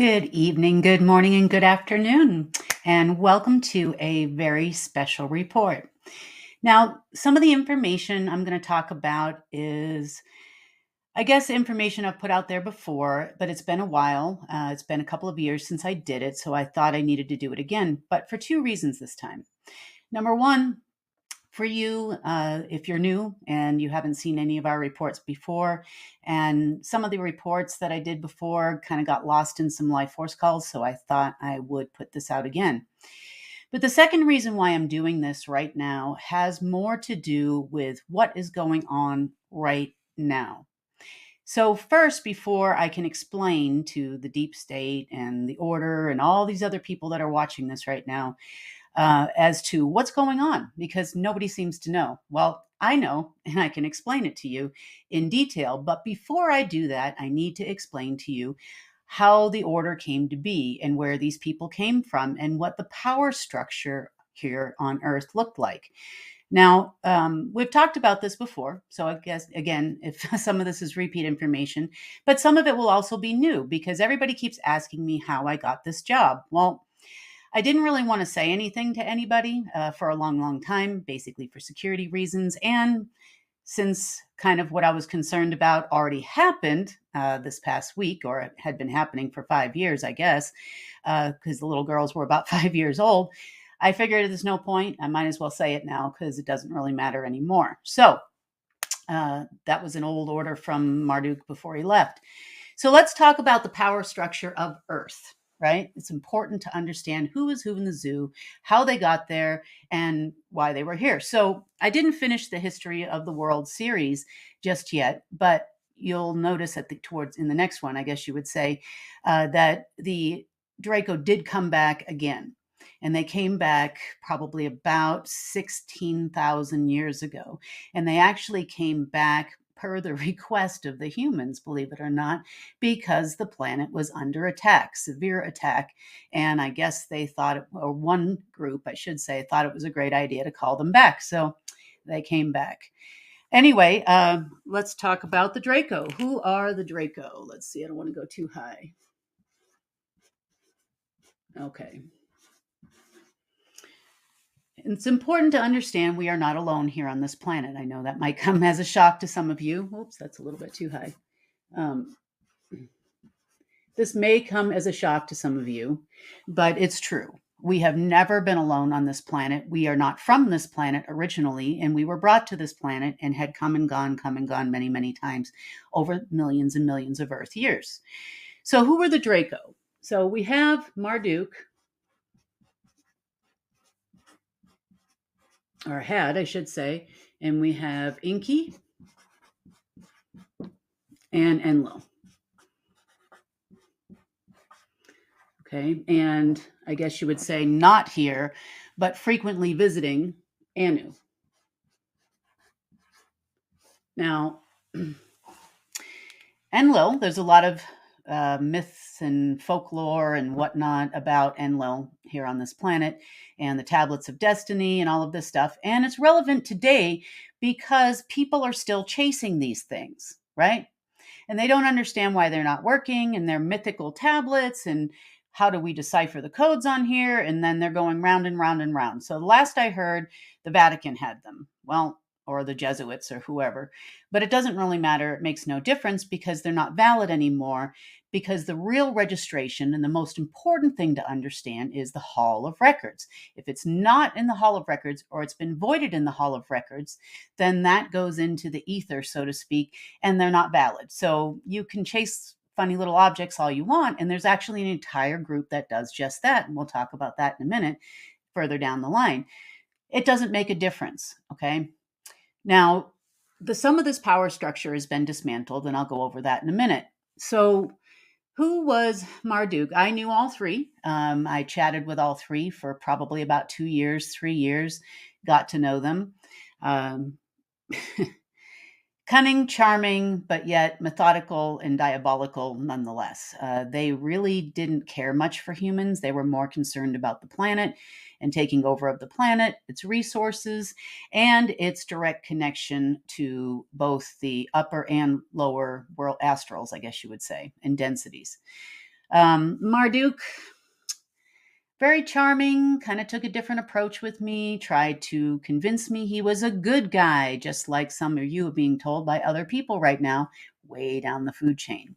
Good evening, good morning, and good afternoon, and welcome to a very special report. Now, some of the information I'm going to talk about is, I guess, information I've put out there before, but it's been a while. It's been a couple of years since I did it, so I thought I needed to do it again, but for two reasons this time. Number one, for you, if you're new and you haven't seen any of our reports before, and some of the reports that I did before kind of got lost in some live force calls, so I thought I would put this out again. But the second reason why I'm doing this right now has more to do with what is going on right now. So, first, before I can explain to the deep state and the order and all these other people that are watching this right now, as to what's going on because nobody seems to know. Well, I know, and I can explain it to you in detail. But before I do that, I need to explain to you how the order came to be and where these people came from and what the power structure here on Earth looked like. Now, we've talked about this before. So I guess, again, if some of this is repeat information, but some of it will also be new because everybody keeps asking me how I got this job. Well, I didn't really want to say anything to anybody for a long, long time, basically for security reasons. And since kind of what I was concerned about already happened this past week, or it had been happening for 5 years, I guess, because the little girls were about 5 years old, I figured there's no point. I might as well say it now because it doesn't really matter anymore. So that was an old order from Marduk before he left. So let's talk about the power structure of Earth, right? It's important to understand who is who in the zoo, how they got there, and why they were here. So I didn't finish the History of the World series just yet, but you'll notice towards in the next one, I guess you would say, that the Draco did come back again. And they came back probably about 16,000 years ago. And they actually came back per the request of the humans, believe it or not, because the planet was under attack, severe attack. And I guess they thought, or one group, I should say, thought it was a great idea to call them back. So they came back. Anyway, let's talk about the Draco. Who are the Draco? Let's see, I don't want to go too high. Okay. It's important to understand we are not alone here on this planet. I know that might come as a shock to some of you. Oops, that's a little bit too high. This may come as a shock to some of you, but it's true. We have never been alone on this planet. We are not from this planet originally, and we were brought to this planet and had come and gone many, many times over millions and millions of Earth years. So, who were the Draco? So, we have Marduk, or had, I should say, and we have Inky and Enlil. Okay, and I guess you would say not here, but frequently visiting Anu. Now, Enlil, there's a lot of myths and folklore and whatnot about Enlil here on this planet and the tablets of destiny and all of this stuff. And it's relevant today because people are still chasing these things, right? And they don't understand why they're not working and they're mythical tablets and how do we decipher the codes on here? And then they're going round and round and round. So last I heard, the Vatican had them. Well, or the Jesuits or whoever. But it doesn't really matter. It makes no difference because they're not valid anymore because the real registration and the most important thing to understand is the Hall of Records. If it's not in the Hall of Records or it's been voided in the Hall of Records, then that goes into the ether, so to speak, and they're not valid. So you can chase funny little objects all you want, and there's actually an entire group that does just that, and we'll talk about that in a minute further down the line. It doesn't make a difference, okay? Now, some of this power structure has been dismantled, and I'll go over that in a minute. So, who was Marduk? I knew all three. I chatted with all three for probably about 2 years, 3 years, got to know them. Cunning, charming, but yet methodical and diabolical nonetheless. They really didn't care much for humans. They were more concerned about the planet and taking over of the planet, its resources, and its direct connection to both the upper and lower world astrals, I guess you would say, and densities. Marduk, very charming, kind of took a different approach with me, tried to convince me he was a good guy, just like some of you are being told by other people right now, way down the food chain.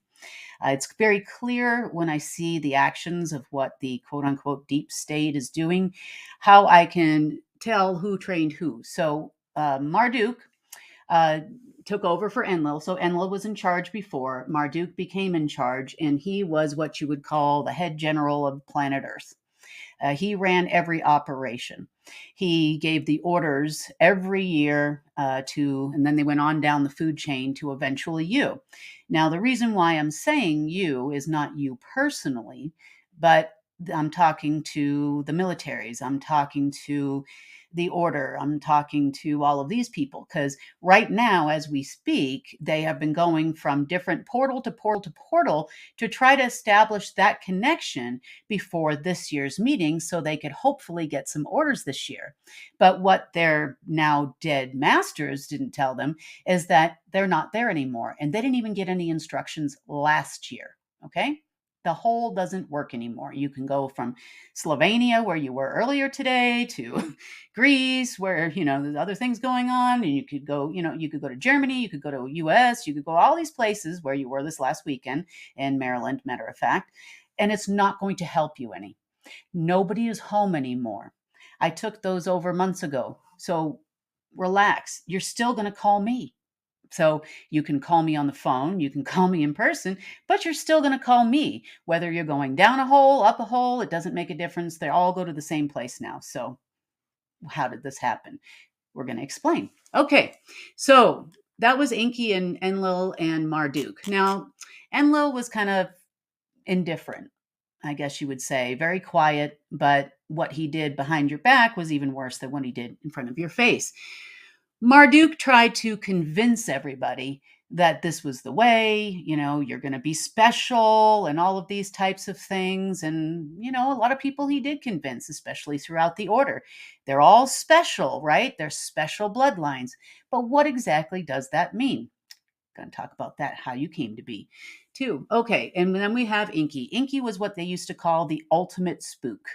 It's very clear when I see the actions of what the quote unquote deep state is doing, how I can tell who trained who. So Marduk uh, took over for Enlil. So Enlil was in charge before. Marduk became in charge, and he was what you would call the head general of planet Earth. He ran every operation. He gave the orders every year and then they went on down the food chain to eventually you. Now, the reason why I'm saying you is not you personally, but I'm talking to the militaries. I'm talking to the order. I'm talking to all of these people because right now, as we speak, they have been going from different portal to portal to portal to try to establish that connection before this year's meeting so they could hopefully get some orders this year. But what their now dead masters didn't tell them is that they're not there anymore. And they didn't even get any instructions last year. Okay. The whole doesn't work anymore. You can go from Slovenia, where you were earlier today, to Greece, where, there's other things going on. And you could go, you could go to Germany, you could go to US, you could go all these places where you were this last weekend in Maryland, matter of fact, and it's not going to help you any. Nobody is home anymore. I took those over months ago. So relax. You're still going to call me. So you can call me on the phone, you can call me in person, but you're still going to call me. Whether you're going down a hole, up a hole, it doesn't make a difference. They all go to the same place now. So how did this happen? We're going to explain. Okay, so that was Enki and Enlil and Marduk. Now, Enlil was kind of indifferent, I guess you would say, very quiet, but what he did behind your back was even worse than what he did in front of your face. Marduk tried to convince everybody that this was the way, you're going to be special and all of these types of things. And, a lot of people he did convince, especially throughout the order. They're all special, right? They're special bloodlines. But what exactly does that mean? Going to talk about that, how you came to be too. Okay, and then we have Inky. Inky was what they used to call the ultimate spook.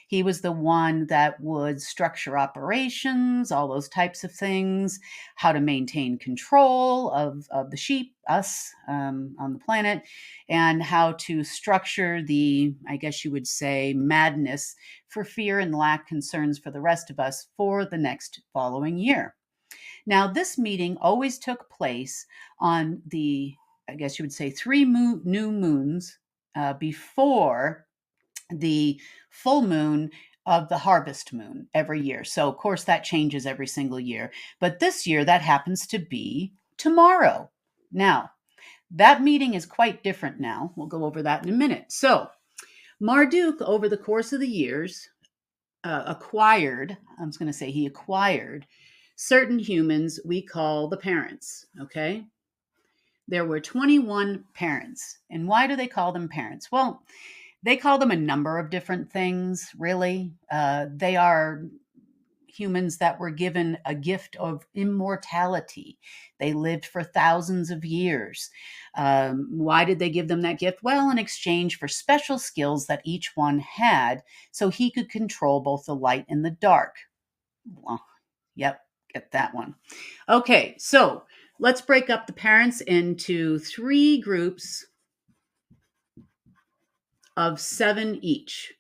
He was the one that would structure operations, all those types of things, how to maintain control of the sheep, us on the planet, and how to structure the, I guess you would say, madness for fear and lack concerns for the rest of us for the next following year. Now, this meeting always took place on the, I guess you would say, new moons before the full moon of the harvest moon every year. So, of course, that changes every single year. But this year, that happens to be tomorrow. Now, that meeting is quite different now. We'll go over that in a minute. So, Marduk, over the course of the years, he acquired certain humans we call the parents, okay? There were 21 parents. And why do they call them parents? Well, they call them a number of different things, really. They are humans that were given a gift of immortality. They lived for thousands of years. Why did they give them that gift? Well, in exchange for special skills that each one had, so he could control both the light and the dark. Well, yep, get that one. Okay, so let's break up the parents into 3 groups of 7 each.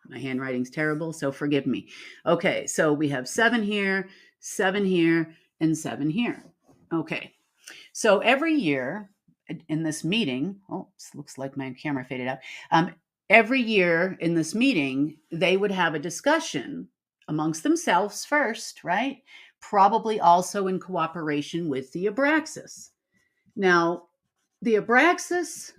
My handwriting's terrible, so forgive me. Okay, so we have 7 here, 7 here, and 7 here. Okay, so every year in this meeting, looks like my camera faded out. Every year in this meeting, they would have a discussion amongst themselves first, right? Probably also in cooperation with the Abraxas. Now, the Abraxas,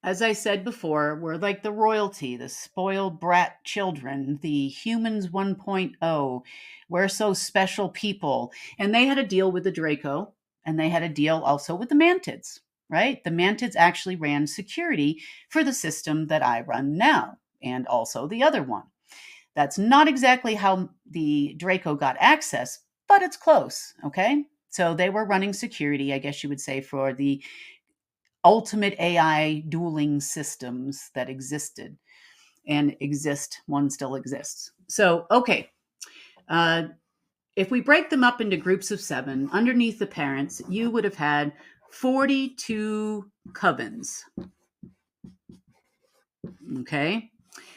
as I said before, we're like the royalty, the spoiled brat children, the humans 1.0. We're so special people. And they had a deal with the Draco, and they had a deal also with the Mantids, right? The Mantids actually ran security for the system that I run now, and also the other one. That's not exactly how the Draco got access, but it's close, okay? So they were running security, I guess you would say, for the ultimate AI dueling systems that existed and exist. One still exists. So, okay. Uh, if we break them up into groups of 7, underneath the parents, you would have had 42 covens. Okay.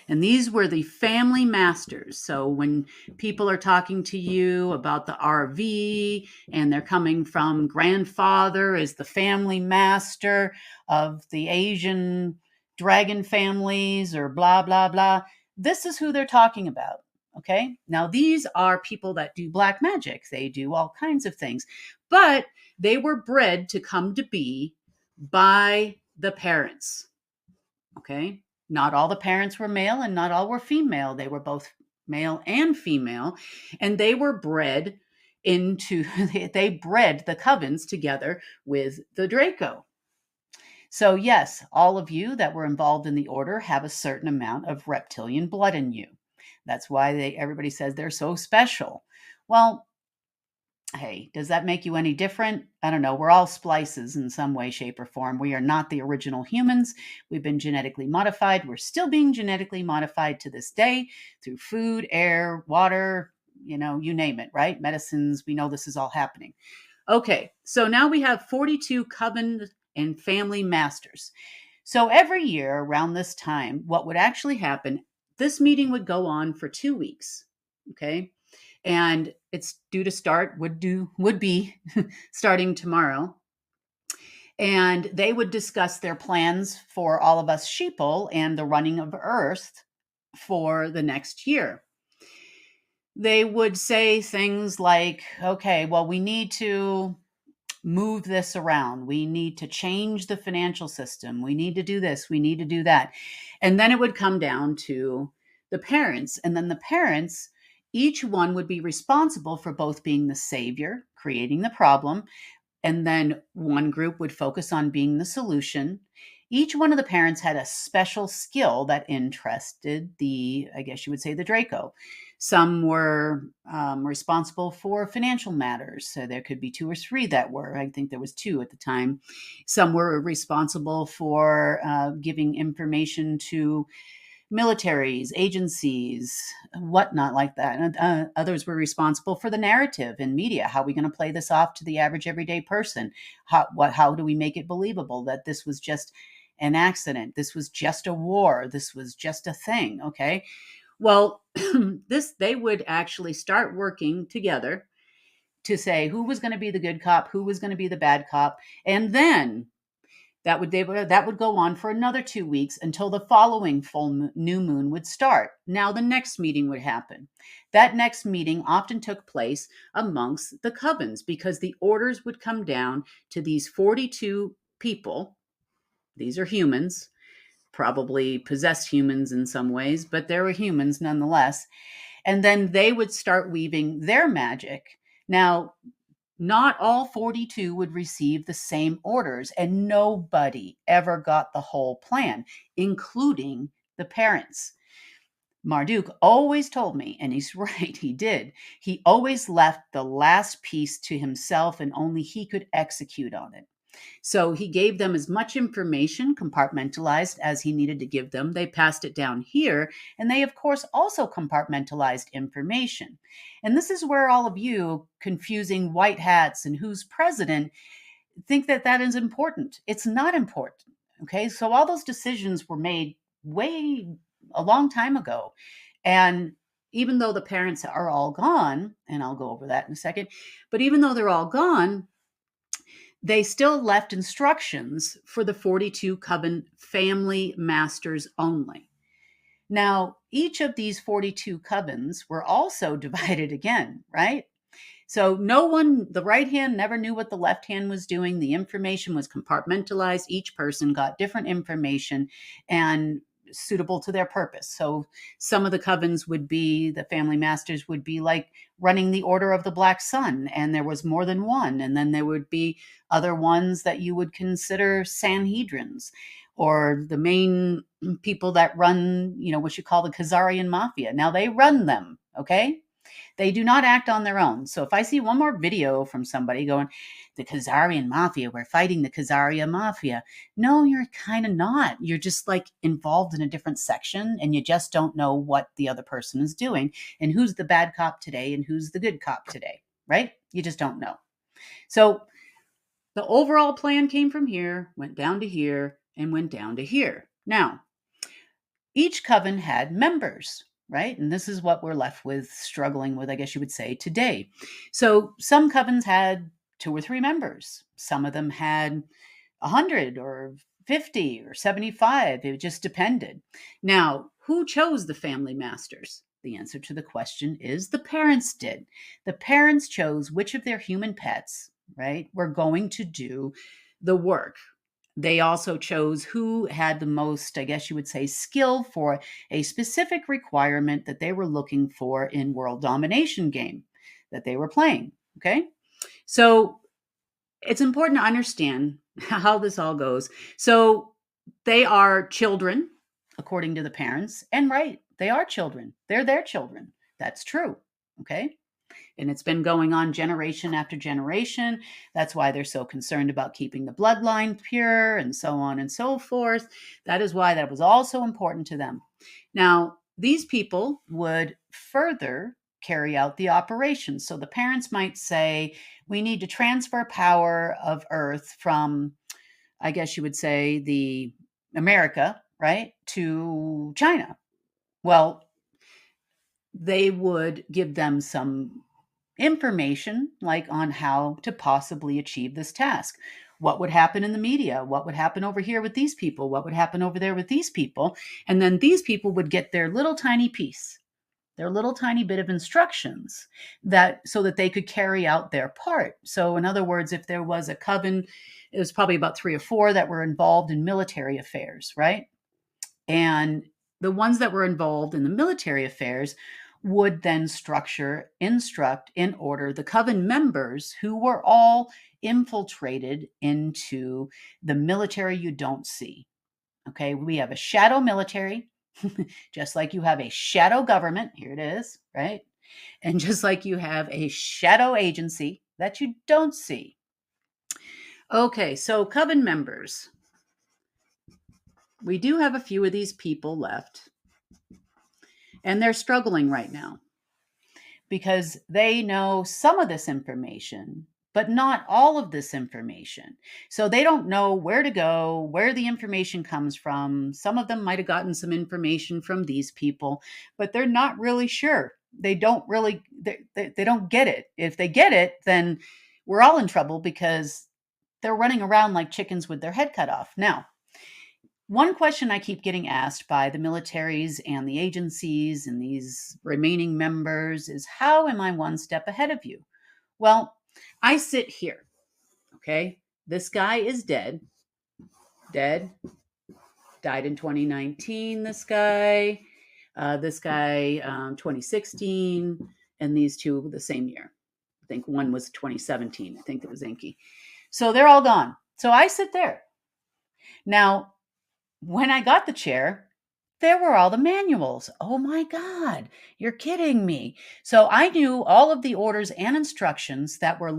And these were the family masters. So when people are talking to you about the RV and they're coming from grandfather as the family master of the Asian dragon families or blah, blah, blah, this is who they're talking about. Okay. Now, these are people that do black magic, they do all kinds of things, but they were bred to come to be by the parents. Okay. Not all the parents were male and not all were female. They were both male and female. And they were bred into, they bred the covens together with the Draco. So, yes, all of you that were involved in the order have a certain amount of reptilian blood in you. That's why everybody says they're so special. Well, hey, does that make you any different? I don't know. We're all splices in some way, shape, or form. We are not the original humans. We've been genetically modified. We're still being genetically modified to this day through food, air, water, you name it, right? Medicines. We know this is all happening. Okay, so now we have 42 coven and family masters. So every year around this time, what would actually happen, this meeting would go on for 2 weeks. Okay. And it's due to start, would be starting tomorrow. And they would discuss their plans for all of us sheeple and the running of Earth for the next year. They would say things like, okay, well, we need to move this around. We need to change the financial system. We need to do this. We need to do that. And then it would come down to the parents. And then the parents, each one would be responsible for both being the savior, creating the problem, and then one group would focus on being the solution. Each one of the parents had a special skill that interested I guess you would say, the Draco. Some were responsible for financial matters. So there could be 2 or 3 that were. I think there was 2 at the time. Some were responsible for giving information to militaries, agencies, whatnot like that. And others were responsible for the narrative in media. How are we going to play this off to the average everyday person? How do we make it believable that this was just an accident? This was just a war. This was just a thing. Okay. Well, they would actually start working together to say who was going to be the good cop, who was going to be the bad cop, and then that would go on for another 2 weeks until the following new moon would start. Now the next meeting would happen. That next meeting often took place amongst the covens because the orders would come down to these 42 people. These are humans, probably possessed humans in some ways, but they were humans nonetheless. And then they would start weaving their magic. Now, not all 42 would receive the same orders, and nobody ever got the whole plan, including the parents. Marduk always told me, and he's right, he did. He always left the last piece to himself, and only he could execute on it. So he gave them as much information, compartmentalized, as he needed to give them. They passed it down here, and they, of course, also compartmentalized information. And this is where all of you confusing white hats and who's president think that that is important. It's not important. Okay. So all those decisions were made way a long time ago. And even though the parents are all gone, and I'll go over that in a second, but even though they're all gone, they still left instructions for the 42 coven family masters only. Now, each of these 42 covens were also divided again, right? So the right hand never knew what the left hand was doing. The information was compartmentalized. Each person got different information and suitable to their purpose. So some of the covens the family masters would be like running the Order of the Black Sun, and there was more than one. And then there would be other ones that you would consider Sanhedrins, or the main people that run, what you call the Khazarian Mafia. Now they run them, okay? They do not act on their own. So if I see one more video from somebody going, the Khazarian mafia, we're fighting the Khazaria mafia. No, you're kind of not. You're just like involved in a different section and you just don't know what the other person is doing and who's the bad cop today and who's the good cop today, right? You just don't know. So the overall plan came from here, went down to here, and went down to here. Now, each coven had members, right? And this is what we're left with, struggling with, I guess you would say, today. So some covens had 2 or 3 members. Some of them had 100 or 50 or 75. It just depended. Now, who chose the family masters? The answer to the question is the parents did. The parents chose which of their human pets, right, were going to do the work. They also chose who had the most, I guess you would say, skill for a specific requirement that they were looking for in world domination game that they were playing. Okay. So it's important to understand how this all goes. So they are children, according to the parents, and right, they are children. They're their children. That's true. Okay. And it's been going on generation after generation. That's why they're so concerned about keeping the bloodline pure and so on and so forth. That is why that was also important to them. Now, these people would further carry out the operation. So the parents might say, we need to transfer power of Earth from, I guess you would say, the America, right, to China. Well, they would give them some information like on how to possibly achieve this task. What would happen in the media? What would happen over here with these people? What would happen over there with these people? And then these people would get their little tiny piece, their little tiny bit of instructions that so that they could carry out their part. So in other words, if there was a coven, it was probably about 3 or 4 that were involved in military affairs, right? And the ones that were involved in the military affairs would then instruct, in order the coven members who were all infiltrated into the military you don't see. Okay, we have a shadow military, just like you have a shadow government. Here it is, right? And just like you have a shadow agency that you don't see. Okay, so coven members. We do have a few of these people left. And they're struggling right now because they know some of this information, but not all of this information. So they don't know where to go, where the information comes from. Some of them might have gotten some information from these people, but they're not really sure. They don't really, they don't get it. If they get it, then we're all in trouble because they're running around like chickens with their head cut off. Now, one question I keep getting asked by the militaries and the agencies and these remaining members is, how am I one step ahead of you? Well, I sit here, okay? This guy is dead, died in 2019, this guy, 2016, and these two the same year. I think one was 2017. I think it was Enki. So they're all gone. So I sit there. Now, when I got the chair, there were all the manuals. Oh my God, you're kidding me. So I knew all of the orders and instructions that were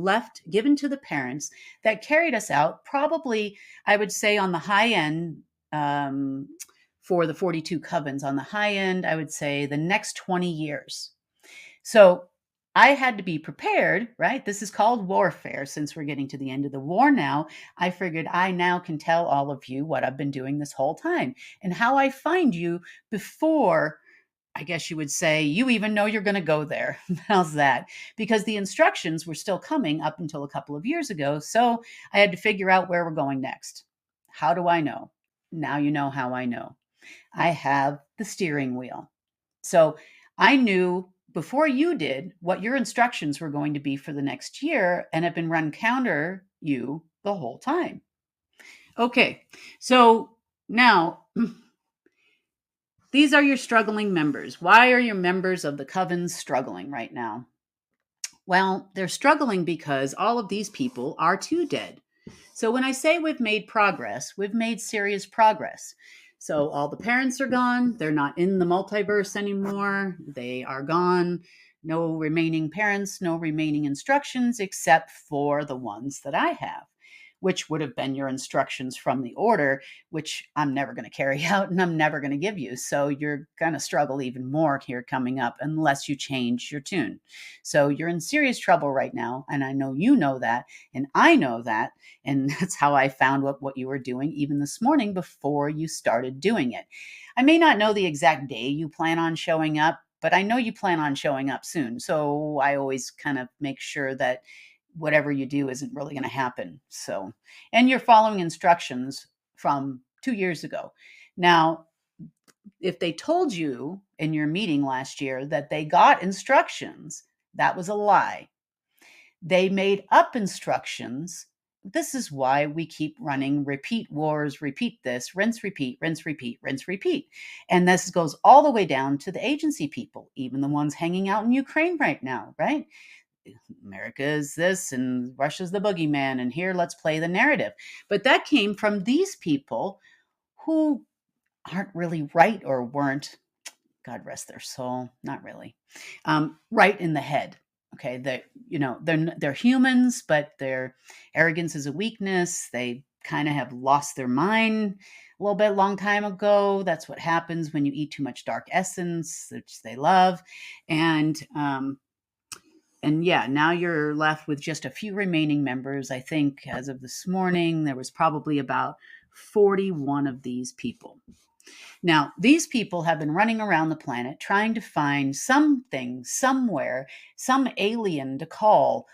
given to the parents that carried us out, probably, I would say, on the high end, for the 42 covens, on the high end, I would say the next 20 years. So I had to be prepared, right? This is called warfare. Since we're getting to the end of the war now, I figured I now can tell all of you what I've been doing this whole time and how I find you before, I guess you would say, you even know you're going to go there. How's that? Because the instructions were still coming up until a couple of years ago. So I had to figure out where we're going next. How do I know? Now you know how I know. I have the steering wheel. So I knew before you did what your instructions were going to be for the next year and have been run counter you the whole time. Okay, so now these are your struggling members. Why are your members of the covens struggling right now? Well, they're struggling because all of these people are too dead. So when I say we've made progress, we've made serious progress. So all the parents are gone. They're not in the multiverse anymore. They are gone. No remaining parents, no remaining instructions except for the ones that I have, which would have been your instructions from the order, which I'm never going to carry out and I'm never going to give you. So you're going to struggle even more here coming up unless you change your tune. So you're in serious trouble right now. And I know you know that. And I know that. And that's how I found what you were doing even this morning before you started doing it. I may not know the exact day you plan on showing up, but I know you plan on showing up soon. So I always kind of make sure that whatever you do isn't really going to happen. So, and you're following instructions from 2 years ago. Now, if they told you in your meeting last year that they got instructions, that was a lie. They made up instructions. This is why we keep running repeat wars, repeat this, rinse, repeat, rinse, repeat, rinse, repeat. And this goes all the way down to the agency people, even the ones hanging out in Ukraine right now, right? America is this and Russia's the boogeyman, and here let's play the narrative. But that came from these people who aren't really right or weren't, God rest their soul, not really, right in the head. Okay, they're humans, but their arrogance is a weakness. They kind of have lost their mind a little bit long time ago. That's what happens when you eat too much dark essence, which they love, and yeah, now you're left with just a few remaining members. I think as of this morning, there was probably about 41 of these people. Now, these people have been running around the planet trying to find something, somewhere, some alien to call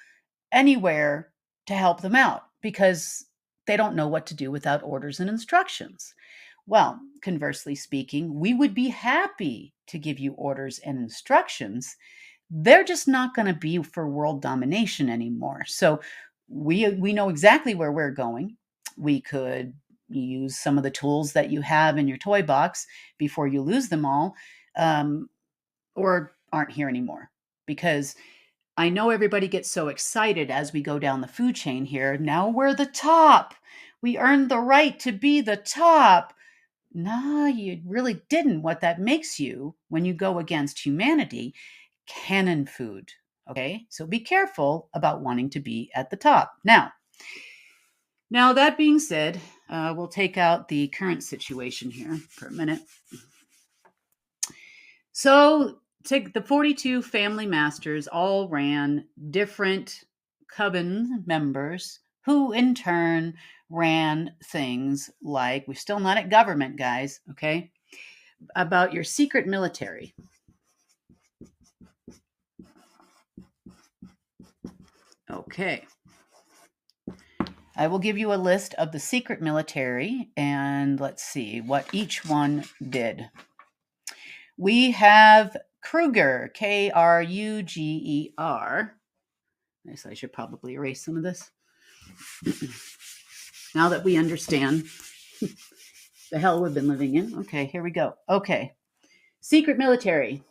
anywhere to help them out because they don't know what to do without orders and instructions. Well, conversely speaking, we would be happy to give you orders and instructions. They're just not going to be for world domination anymore. So we know exactly where we're going. We could use some of the tools that you have in your toy box before you lose them all, or aren't here anymore. Because I know everybody gets so excited as we go down the food chain here. Now we're the top. We earned the right to be the top. Nah, you really didn't. What that makes you when you go against humanity, cannon food. Okay, so be careful about wanting to be at the top. Now that being said, we'll take out the current situation here for a minute. So take the 42 family masters all ran different coven members who in turn ran things like, we're still not at government, guys, okay, about your secret military. Okay. I will give you a list of the secret military and let's see what each one did. We have Kruger, Kruger. I should probably erase some of this. Now that we understand the hell we've been living in. Okay, here we go. Okay. Secret military.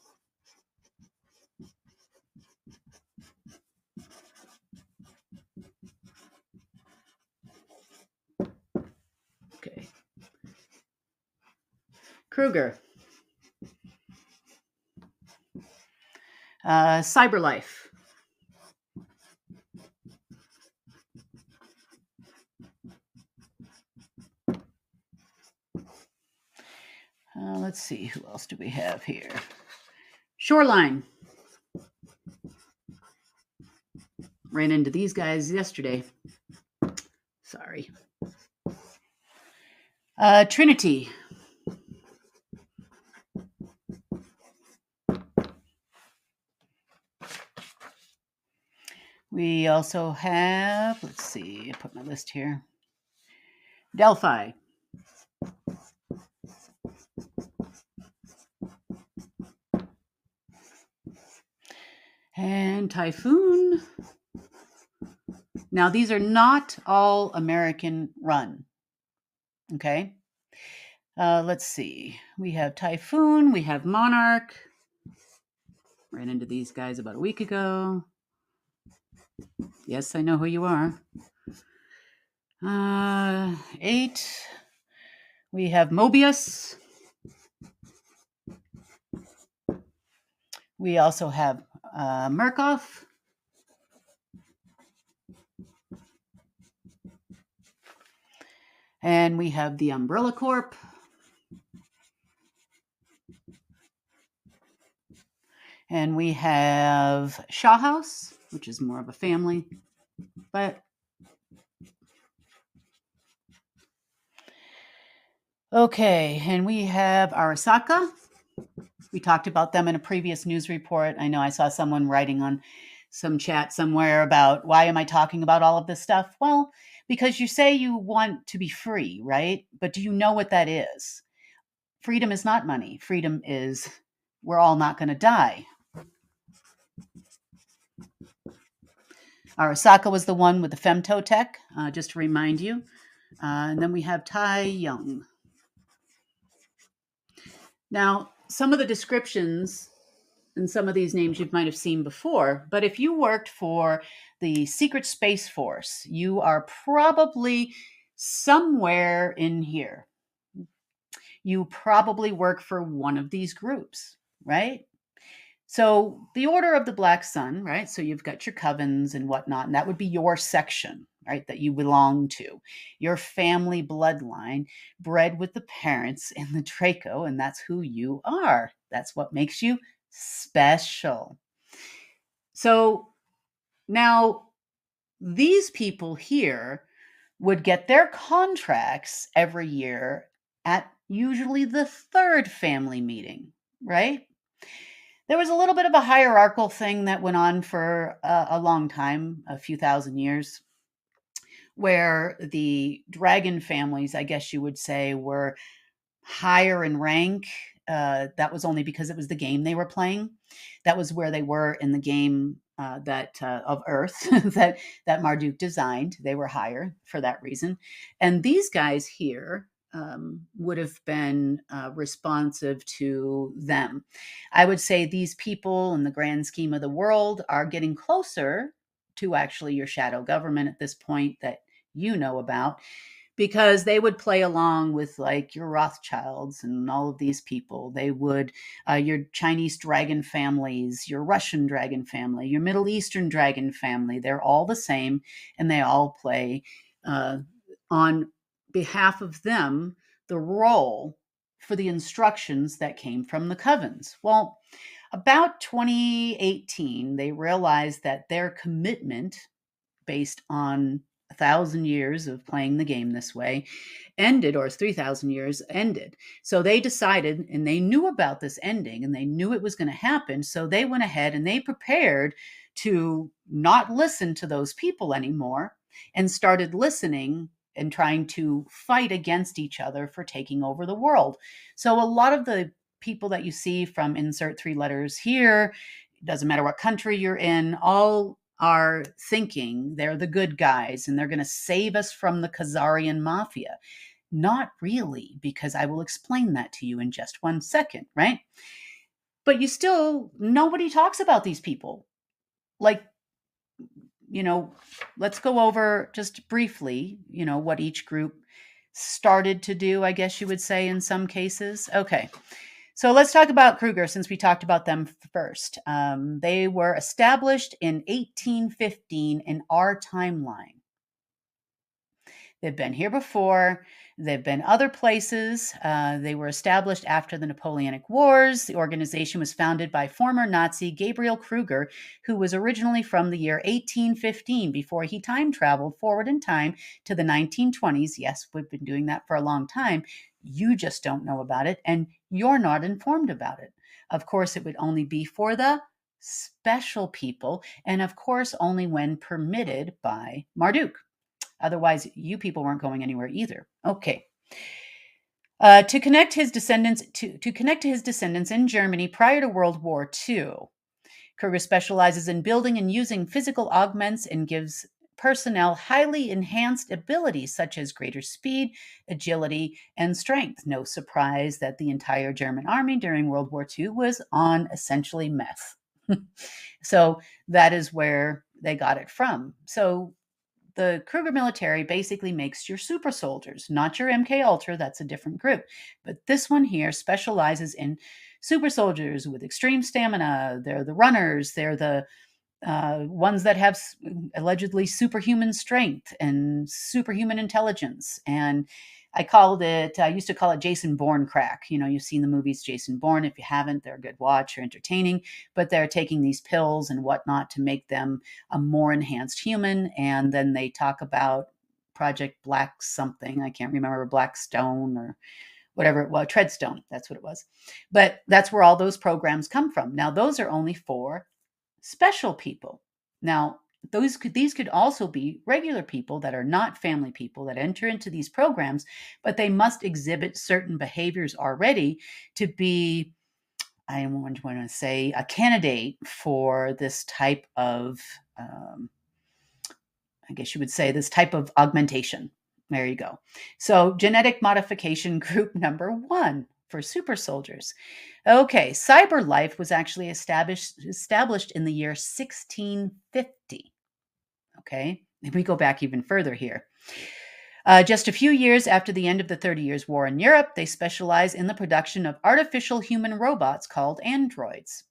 Okay. Kruger. Cyberlife. Let's see, who else do we have here? Shoreline. Ran into these guys yesterday. Sorry. Trinity. We also have, let's see, I put my list here. Delphi. And Typhoon. Now, these are not all American run. Okay. Let's see. We have Typhoon. We have Monarch. Ran into these guys about a week ago. Yes, I know who you are. 8. We have Mobius. We also have Murkoff. And we have the Umbrella Corp. And we have Shaw House, which is more of a family. But okay, and we have Arasaka. We talked about them in a previous news report. I know I saw someone writing on some chat somewhere about why am I talking about all of this stuff? Well, because you say you want to be free, right? But do you know what that is? Freedom is not money. Freedom is we're all not going to die. Arasaka was the one with the femtotech, just to remind you. And then we have Tai Young. Now, some of the descriptions and some of these names you might have seen before, but if you worked for the Secret Space Force, you are probably somewhere in here. You probably work for one of these groups, right? So the Order of the Black Sun, right? So you've got your covens and whatnot, and that would be your section, right? That you belong to, your family bloodline, bred with the parents in the Draco, and that's who you are. That's what makes you special. So now these people here would get their contracts every year at usually the third family meeting, right? There was a little bit of a hierarchical thing that went on for a long time, a few thousand years, where the dragon families, I guess you would say, were higher in rank. That was only because it was the game they were playing. That was where they were in the game that of Earth that Marduk designed. They were higher for that reason, and these guys here would have been responsive to them. I would say these people, in the grand scheme of the world, are getting closer to actually your shadow government at this point that you know about, because they would play along with like your Rothschilds and all of these people. They would, your Chinese dragon families, your Russian dragon family, your Middle Eastern dragon family. They're all the same, and they all play on behalf of them the role for the instructions that came from the covens. Well, about 2018, they realized that their commitment, based on 1,000 years of playing the game this way, ended, or 3,000 years ended. So they decided, and they knew about this ending, and they knew it was going to happen. So they went ahead and they prepared to not listen to those people anymore and started listening and trying to fight against each other for taking over the world. So a lot of the people that you see from insert 3 letters here, it doesn't matter what country you're in, all are thinking they're the good guys and they're going to save us from the Khazarian mafia. Not really, because I will explain that to you in just one second, right? But you still, nobody talks about these people. Like, let's go over just briefly, what each group started to do, I guess you would say in some cases. Okay. So let's talk about Kruger, since we talked about them first. They were established in 1815 in our timeline. They've been here before. They've been other places. They were established after the Napoleonic Wars. The organization was founded by former Nazi Gabriel Kruger, who was originally from the year 1815 before he time traveled forward in time to the 1920s. Yes, we've been doing that for a long time. You just don't know about it, and you're not informed about it. Of course, it would only be for the special people, and of course, only when permitted by Marduk. Otherwise, you people weren't going anywhere either. Okay. To connect his descendants in Germany prior to World War II, Kruger specializes in building and using physical augments and gives personnel highly enhanced abilities such as greater speed, agility, and strength. No surprise that the entire German army during World War II was on essentially meth. So that is where they got it from. So the Kruger military basically makes your super soldiers, not your MK Ultra. That's a different group. But this one here specializes in super soldiers with extreme stamina. They're the runners. They're the ones that have allegedly superhuman strength and superhuman intelligence. And I used to call it Jason Bourne crack. You've seen the movies Jason Bourne. If you haven't, they're a good watch, they're entertaining, but they're taking these pills and whatnot to make them a more enhanced human. And then they talk about Project Black something. I can't remember, Blackstone or whatever it was, Treadstone. That's what it was. But that's where all those programs come from. Now, those are only for special people. Now, these could also be regular people that are not family people that enter into these programs, but they must exhibit certain behaviors already to be, I want to say, a candidate for this type of, I guess you would say, this type of augmentation. There you go. So, genetic modification group number 1 for super soldiers. Okay, cyber life was actually established in the year 1650. Okay, if we go back even further here. Just a few years after the end of the 30 Years' War in Europe, they specialize in the production of artificial human robots called androids.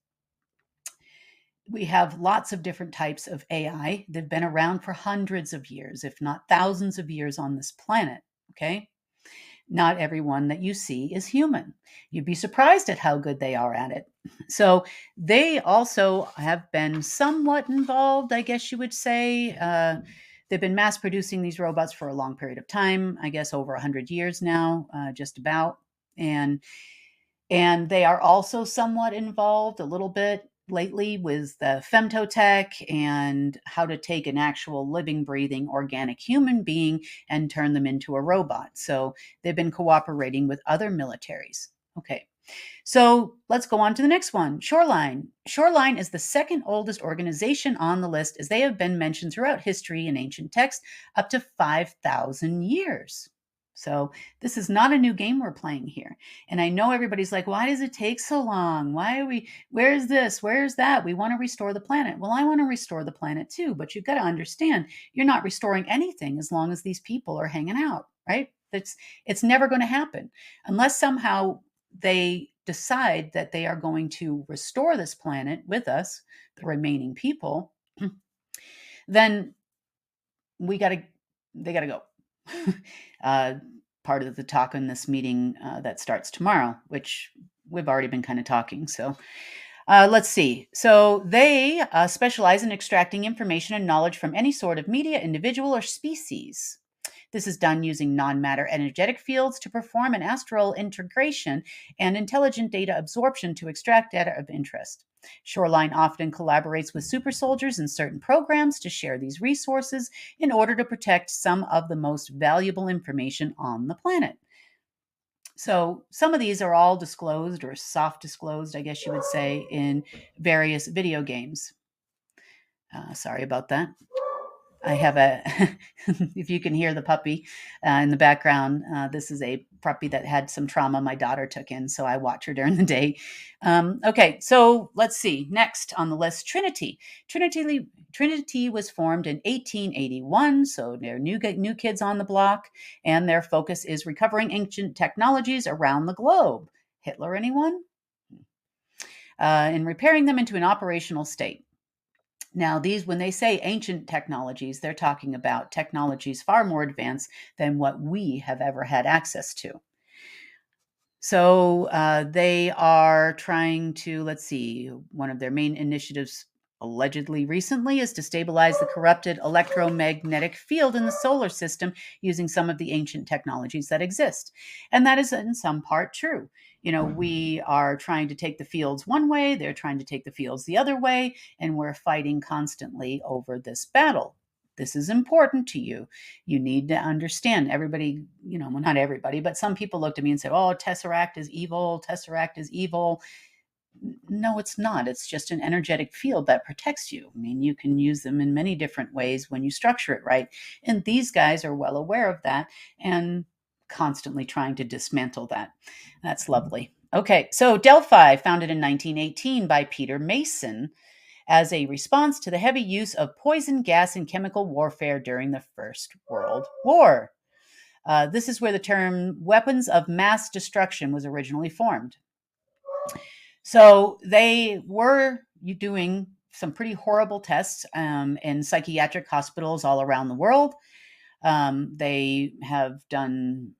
We have lots of different types of AI that have been around for hundreds of years, if not thousands of years on this planet. Okay. Not everyone that you see is human. You'd be surprised at how good they are at it. So they also have been somewhat involved, I guess you would say. They've been mass producing these robots for a long period of time, I guess over 100 years now, just about. And they are also somewhat involved a little bit lately with the femtotech and how to take an actual living, breathing, organic human being and turn them into a robot. So they've been cooperating with other militaries. Okay. So let's go on to the next one. Shoreline. Shoreline is the second oldest organization on the list, as they have been mentioned throughout history and ancient texts up to 5,000 years. So this is not a new game we're playing here. And I know everybody's like, why does it take so long? Where's this? Where's that? We want to restore the planet. Well, I want to restore the planet too, but you've got to understand you're not restoring anything as long as these people are hanging out, right? It's never going to happen unless somehow they decide that they are going to restore this planet with us, the remaining people, then they got to go. Part of the talk in this meeting that starts tomorrow, which we've already been kind of talking. So let's see. So they specialize in extracting information and knowledge from any sort of media, individual, or species. This is done using non-matter energetic fields to perform an astral integration and intelligent data absorption to extract data of interest. Shoreline often collaborates with super soldiers in certain programs to share these resources in order to protect some of the most valuable information on the planet. So some of these are all disclosed or soft disclosed, I guess you would say, in various video games. Sorry about that. I have if you can hear the puppy in the background, this is a puppy that had some trauma my daughter took in, so I watch her during the day. Okay, so let's see. Next on the list, Trinity. Trinity was formed in 1881, so they're new kids on the block, and their focus is recovering ancient technologies around the globe. Hitler, anyone? And repairing them into an operational state. Now, when they say ancient technologies, they're talking about technologies far more advanced than what we have ever had access to. So they are trying to, let's see, one of their main initiatives allegedly recently is to stabilize the corrupted electromagnetic field in the solar system using some of the ancient technologies that exist. And that is in some part true. We are trying to take the fields one way, they're trying to take the fields the other way, and we're fighting constantly over this battle. This is important to you. You need to understand. Everybody, well, not everybody, but some people looked at me and said, oh, Tesseract is evil. Tesseract is evil. No, it's not. It's just an energetic field that protects you. I mean, you can use them in many different ways when you structure it right. And these guys are well aware of that and constantly trying to dismantle that. That's lovely. Okay, so Delphi, founded in 1918 by Peter Mason, as a response to the heavy use of poison gas and chemical warfare during the First World War. This is where the term weapons of mass destruction was originally formed. So they were doing some pretty horrible tests in psychiatric hospitals all around the world. They have done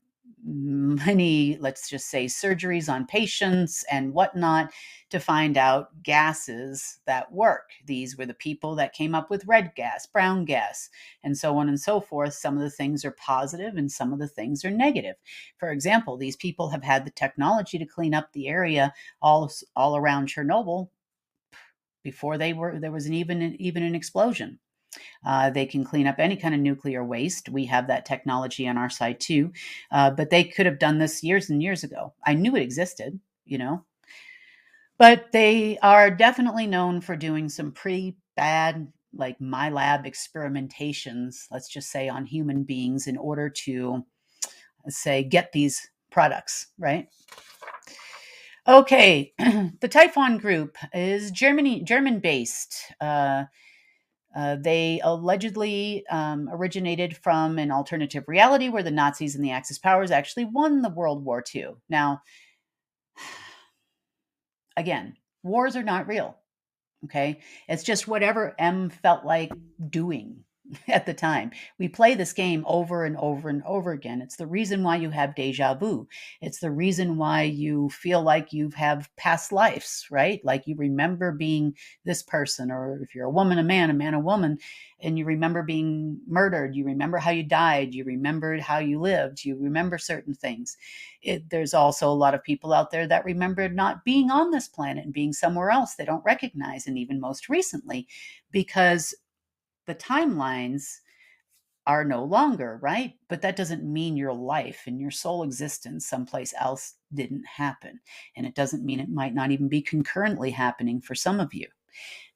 many, let's just say, surgeries on patients and whatnot to find out gases that work. These were the people that came up with red gas, brown gas, and so on and so forth. Some of the things are positive and some of the things are negative. For example, these people have had the technology to clean up the area all around Chernobyl before there was even an explosion. They can clean up any kind of nuclear waste. We have that technology on our side too. But they could have done this years and years ago. I knew it existed, you know, but they are definitely known for doing some pretty bad, like my lab experimentations, let's just say on human beings in order to, say, get these products, right? Okay, the Typhon Group is German based. They allegedly originated from an alternative reality where the Nazis and the Axis powers actually won the World War II. Now, again, wars are not real. Okay. It's just whatever M felt like doing at the time. We play this game over and over and over again. It's the reason why you have deja vu. It's the reason why you feel like you have past lives, right? Like you remember being this person, or if you're a man, a woman, and you remember being murdered. You remember how you died. You remembered how you lived. You remember certain things. There's also a lot of people out there that remember not being on this planet and being somewhere else they don't recognize. And even most recently, because the timelines are no longer, right? But that doesn't mean your life and your sole existence someplace else didn't happen. And it doesn't mean it might not even be concurrently happening for some of you,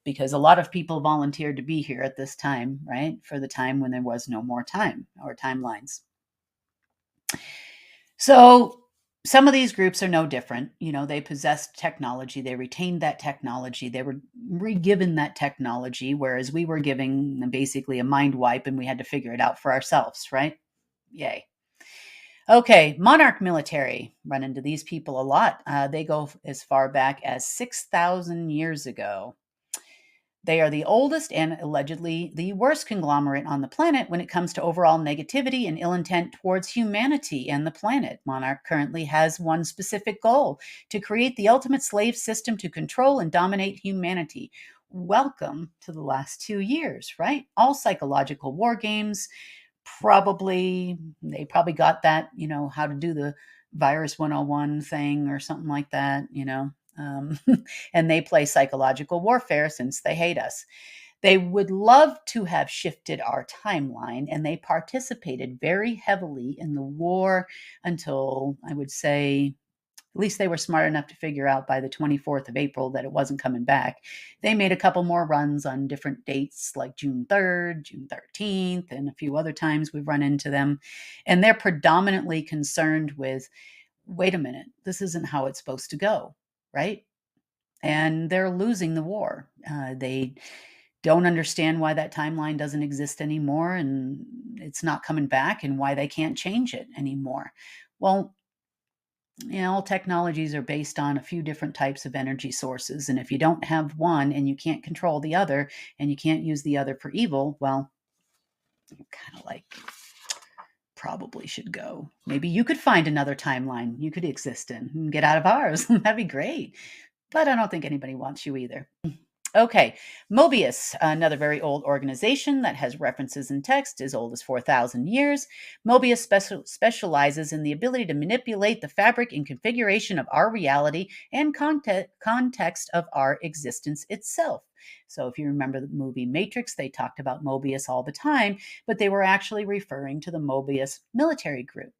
because a lot of people volunteered to be here at this time, right? For the time when there was no more time or timelines. So some of these groups are no different. You know, they possessed technology, they retained that technology, they were re-given that technology, whereas we were giving them basically a mind wipe and we had to figure it out for ourselves, right? Yay. Okay, monarch military. Run into these people a lot. They go as far back as 6,000 years ago. They are the oldest and allegedly the worst conglomerate on the planet when it comes to overall negativity and ill intent towards humanity and the planet. Monarch currently has one specific goal: to create the ultimate slave system to control and dominate humanity. Welcome to the last 2 years, right? All psychological war games. They probably got that, how to do the virus 101 thing or something like that. Um, and they play psychological warfare since they hate us. They would love to have shifted our timeline, and they participated very heavily in the war until, I would say, at least they were smart enough to figure out by the 24th of April that it wasn't coming back. They made a couple more runs on different dates like June 3rd, June 13th, and a few other times we've run into them. And they're predominantly concerned with, wait a minute, this isn't how it's supposed to go, right? And they're losing the war. They don't understand why that timeline doesn't exist anymore and it's not coming back, and why they can't change it anymore. Well, all technologies are based on a few different types of energy sources. And if you don't have one and you can't control the other and you can't use the other for evil, well, you kind of like probably should go. Maybe you could find another timeline you could exist in and get out of ours. That'd be great. But I don't think anybody wants you either. Okay, Mobius, another very old organization that has references in text as old as 4,000 years. Mobius specializes in the ability to manipulate the fabric and configuration of our reality and context of our existence itself. So if you remember the movie Matrix, they talked about Mobius all the time, but they were actually referring to the Mobius military group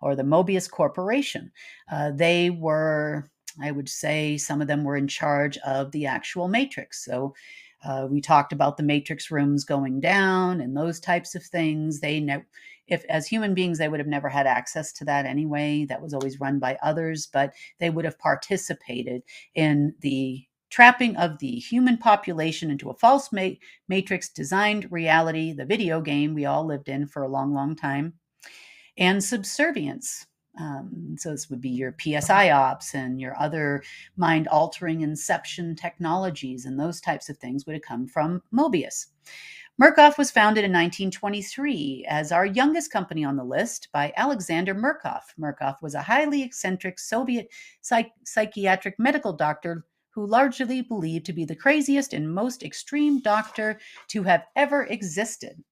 or the Mobius Corporation. They were, I would say, some of them were in charge of the actual matrix. So we talked about the matrix rooms going down and those types of things. If as human beings, they would have never had access to that anyway. That was always run by others, but they would have participated in the trapping of the human population into a false matrix designed reality, the video game we all lived in for a long, long time, and subservience. So this would be your PSI ops and your other mind altering inception technologies, and those types of things would have come from Mobius. Murkoff was founded in 1923 as our youngest company on the list by Alexander Murkoff. Murkoff was a highly eccentric Soviet psychiatric medical doctor who largely believed to be the craziest and most extreme doctor to have ever existed.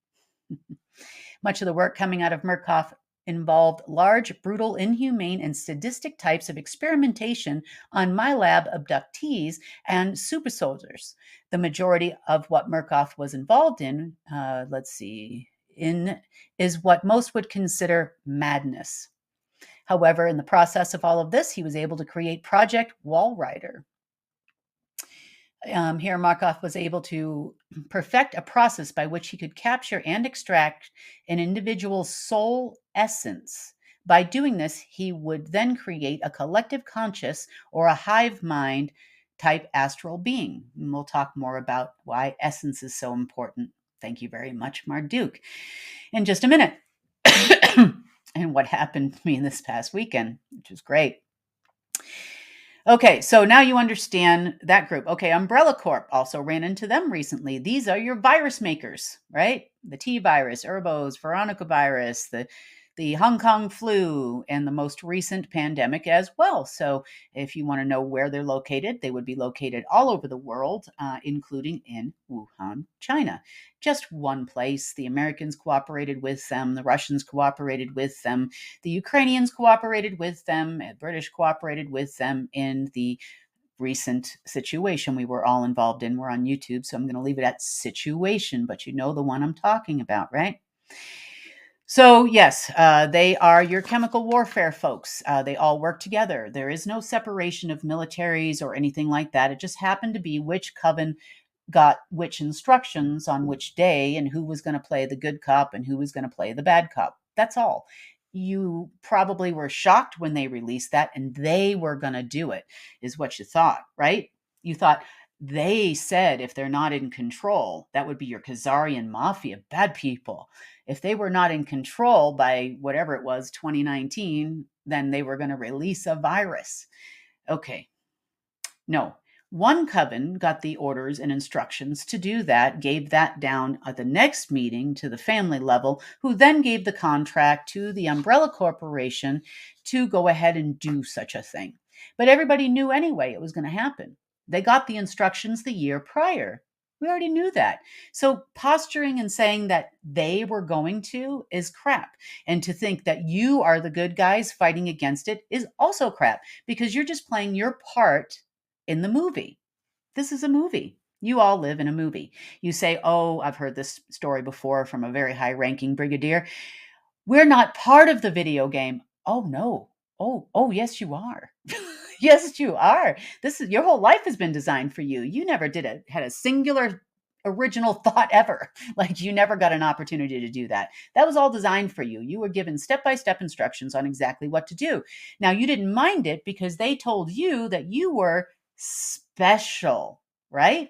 Much of the work coming out of Murkoff involved large, brutal, inhumane, and sadistic types of experimentation on MyLab abductees and super soldiers. The majority of what Murkoff was involved in, is what most would consider madness. However, in the process of all of this, he was able to create Project Walrider. Here, Markov was able to perfect a process by which he could capture and extract an individual's soul essence. By doing this, he would then create a collective conscious or a hive mind type astral being. And we'll talk more about why essence is so important. Thank you very much, Marduk. In just a minute. And what happened to me this past weekend, which was great. Okay, so now you understand that group. Okay, Umbrella Corp also ran into them recently. These are your virus makers, right? The T virus, Erbos, Veronica virus, the Hong Kong flu, and the most recent pandemic as well. So if you want to know where they're located, they would be located all over the world, including in Wuhan, China. Just one place. The Americans cooperated with them. The Russians cooperated with them. The Ukrainians cooperated with them. The British cooperated with them in the recent situation we were all involved in. We're on YouTube, so I'm going to leave it at situation, but you know the one I'm talking about, right? So, yes, they are your chemical warfare folks. They all work together. There is no separation of militaries or anything like that. It just happened to be which coven got which instructions on which day and who was going to play the good cop and who was going to play the bad cop. That's all. You probably were shocked when they released that and they were going to do it, is what you thought, right? You thought, they said if they're not in control, that would be your Khazarian mafia, bad people. If they were not in control by whatever it was, 2019, then they were going to release a virus. Okay. No. One coven got the orders and instructions to do that, gave that down at the next meeting to the family level, who then gave the contract to the umbrella corporation to go ahead and do such a thing. But everybody knew anyway it was going to happen. They got the instructions the year prior. We already knew that. So posturing and saying that they were going to is crap. And to think that you are the good guys fighting against it is also crap, because you're just playing your part in the movie. This is a movie. You all live in a movie. You say, oh, I've heard this story before from a very high-ranking brigadier. We're not part of the video game. Oh, no. Oh, yes, you are. Yes, you are. This is your whole life has been designed for you. You never had a singular original thought ever. Like you never got an opportunity to do that. That was all designed for you. You were given step-by-step instructions on exactly what to do. Now, you didn't mind it because they told you that you were special, right?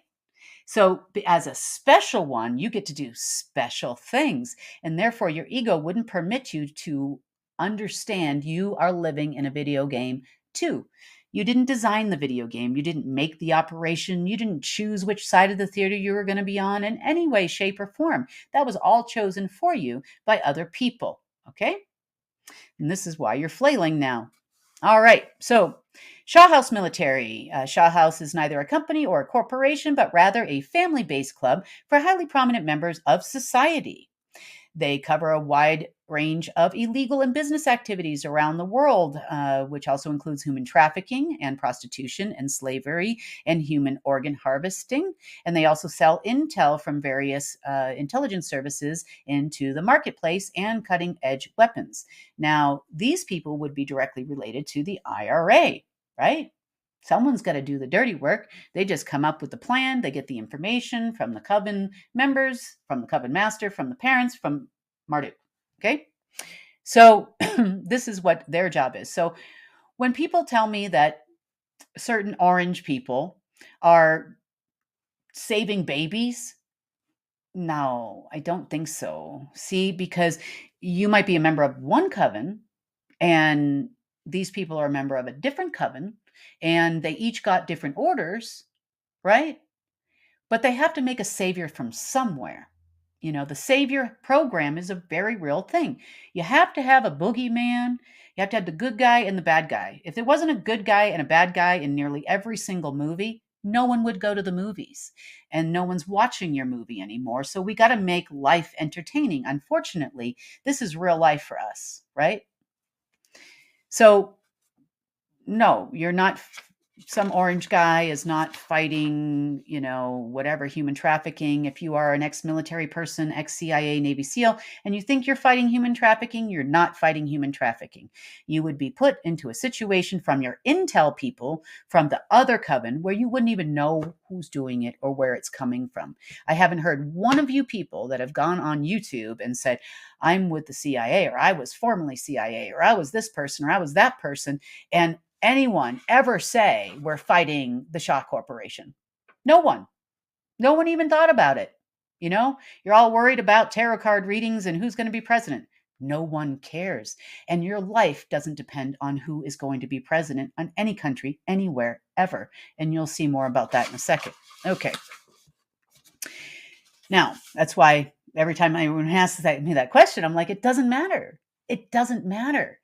So as a special one, you get to do special things. And therefore, your ego wouldn't permit you to understand you are living in a video game too. You didn't design the video game. You didn't make the operation. You didn't choose which side of the theater you were going to be on in any way, shape, or form. That was all chosen for you by other people. Okay? And this is why you're flailing now. All right. So Shaw House Military. Shaw House is neither a company or a corporation, but rather a family-based club for highly prominent members of society. They cover a wide range of illegal and business activities around the world, which also includes human trafficking and prostitution and slavery and human organ harvesting. And they also sell intel from various intelligence services into the marketplace and cutting edge weapons. Now, these people would be directly related to the IRA, right? Someone's got to do the dirty work. They just come up with the plan. They get the information from the coven members, from the coven master, from the parents, from Marduk. Okay? So this is what their job is. So when people tell me that certain orange people are saving babies, no, I don't think so. See, because you might be a member of one coven And these people are a member of a different coven, and they each got different orders, right? But they have to make a savior from somewhere. The savior program is a very real thing. You have to have a boogeyman. You have to have the good guy and the bad guy. If there wasn't a good guy and a bad guy in nearly every single movie, no one would go to the movies and no one's watching your movie anymore. So we got to make life entertaining. Unfortunately, this is real life for us, right? So no, you're not. Some orange guy is not fighting, whatever, human trafficking. If you are an ex-military person, ex-CIA, Navy SEAL, and you think you're fighting human trafficking, you're not fighting human trafficking. You would be put into a situation from your intel people from the other coven where you wouldn't even know who's doing it or where it's coming from. I haven't heard one of you people that have gone on YouTube and said, I'm with the CIA, or I was formerly CIA, or I was this person, or I was that person, and anyone ever say we're fighting the Shaw Corporation. No one. No one even thought about it. You're all worried about tarot card readings and who's going to be president. No one cares. And your life doesn't depend on who is going to be president on any country, anywhere, ever. And you'll see more about that in a second. Okay. Now, that's why every time anyone asks me that question, I'm like, it doesn't matter. It doesn't matter.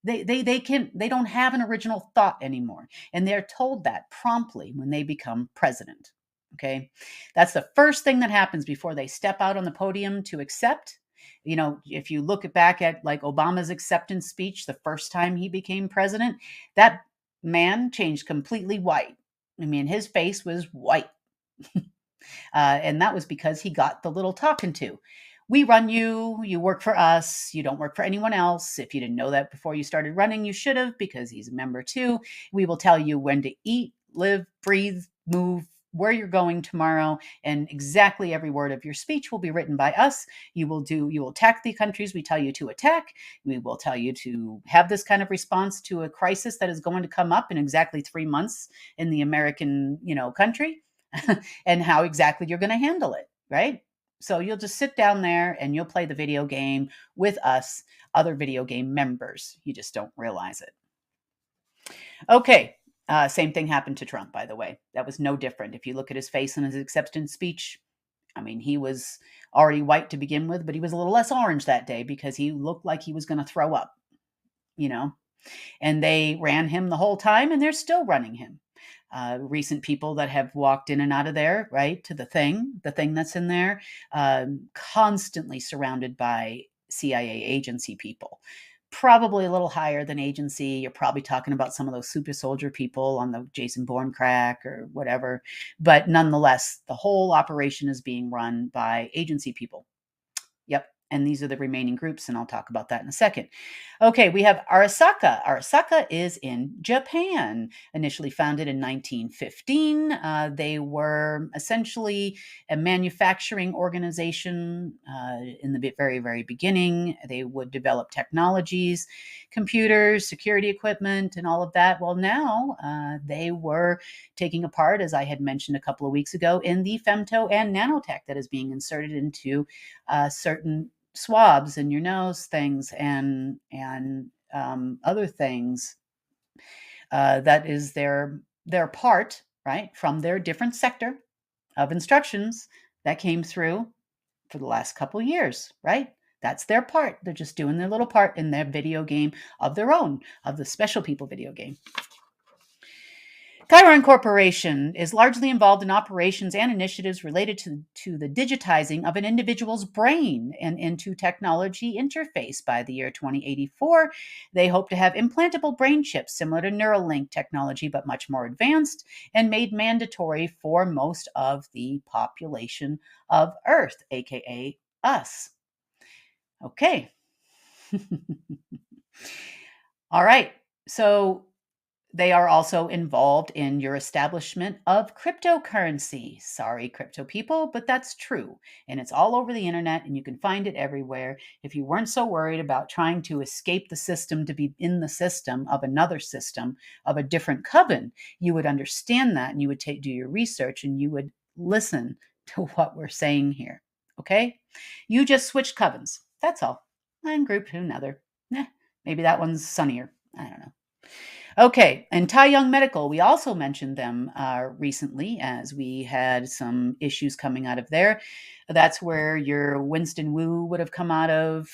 They don't have an original thought anymore, and they're told that promptly when they become president. Okay, that's the first thing that happens before they step out on the podium to accept. If you look back at like Obama's acceptance speech the first time he became president, that man changed completely white. I mean, his face was white. And that was because he got the little talking to. We run you, you work for us, you don't work for anyone else. If you didn't know that before you started running, you should have, because he's a member too. We will tell you when to eat, live, breathe, move, where you're going tomorrow, and exactly every word of your speech will be written by us. You will attack the countries we tell you to attack. We will tell you to have this kind of response to a crisis that is going to come up in exactly 3 months in the American, country. And how exactly you're going to handle it, right? So you'll just sit down there and you'll play the video game with us, other video game members. You just don't realize it. Okay. Same thing happened to Trump, by the way. That was no different. If you look at his face in his acceptance speech, I mean, he was already white to begin with, but he was a little less orange that day because he looked like he was going to throw up, and they ran him the whole time, and they're still running him. Recent people that have walked in and out of there, right, to the thing that's in there, constantly surrounded by CIA agency people. Probably a little higher than agency. You're probably talking about some of those super soldier people on the Jason Bourne crack or whatever. But nonetheless, the whole operation is being run by agency people. Yep. And these are the remaining groups, and I'll talk about that in a second. Okay, we have Arasaka. Arasaka is in Japan, initially founded in 1915. They were essentially a manufacturing organization in the very, very beginning. They would develop technologies, computers, security equipment, and all of that. Well, now they were taking a part, as I had mentioned a couple of weeks ago, in the femto and nanotech that is being inserted into certain swabs in your nose, things, and other things. That is their part, right, from their different sector of instructions that came through for the last couple of years, right? That's their part. They're just doing their little part in their video game of their own, of the special people video game. Chiron Corporation is largely involved in operations and initiatives related to the digitizing of an individual's brain and into technology interface. By the year 2084, they hope to have implantable brain chips similar to Neuralink technology, but much more advanced and made mandatory for most of the population of Earth, aka us. Okay. All right. So they are also involved in your establishment of cryptocurrency. Sorry, crypto people, but that's true. And it's all over the internet and you can find it everywhere. If you weren't so worried about trying to escape the system to be in the system of another system of a different coven, you would understand that and you would do your research and you would listen to what we're saying here. Okay? You just switch covens. That's all. One group to another. Maybe that one's sunnier. I don't know. Okay, and Tai Young Medical, we also mentioned them recently as we had some issues coming out of there. That's where your Winston Wu would have come out of.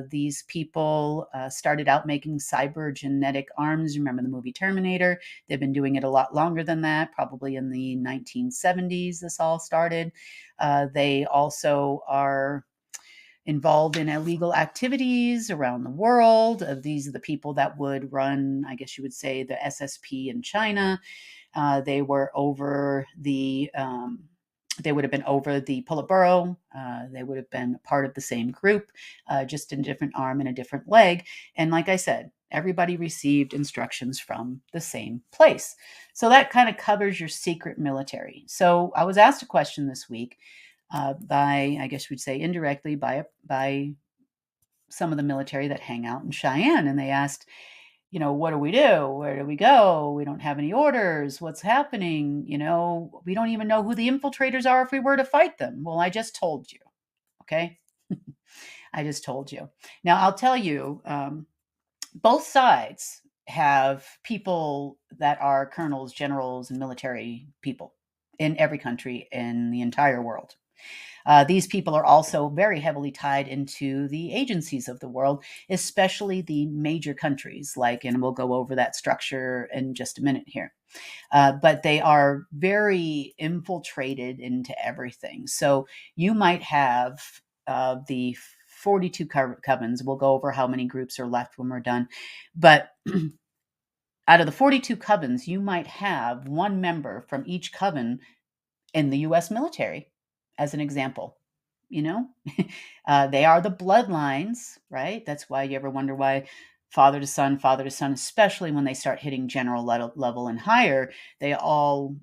These people started out making cybergenetic arms. Remember the movie Terminator? They've been doing it a lot longer than that, probably in the 1970s. This all started. They also are involved in illegal activities around the world. These are the people that would run, I guess you would say, the SSP in China. They were over the. They would have been over the Politburo. They would have been part of the same group, just in a different arm and a different leg. And like I said, everybody received instructions from the same place. So that kind of covers your secret military. So I was asked a question this week by, I guess we'd say indirectly, by some of the military that hang out in Cheyenne, and they asked, what do we do? Where do we go? We don't have any orders. What's happening? We don't even know who the infiltrators are if we were to fight them. Well, I just told you. Okay. I just told you. Now, I'll tell you, both sides have people that are colonels, generals, and military people in every country in the entire world. These people are also very heavily tied into the agencies of the world, especially the major countries, and we'll go over that structure in just a minute here. But they are very infiltrated into everything. So you might have the 42 covens. We'll go over how many groups are left when we're done. But out of the 42 covens, you might have one member from each coven in the U.S. military, as an example. They are the bloodlines, right? That's why you ever wonder why father to son, especially when they start hitting general level and higher, they all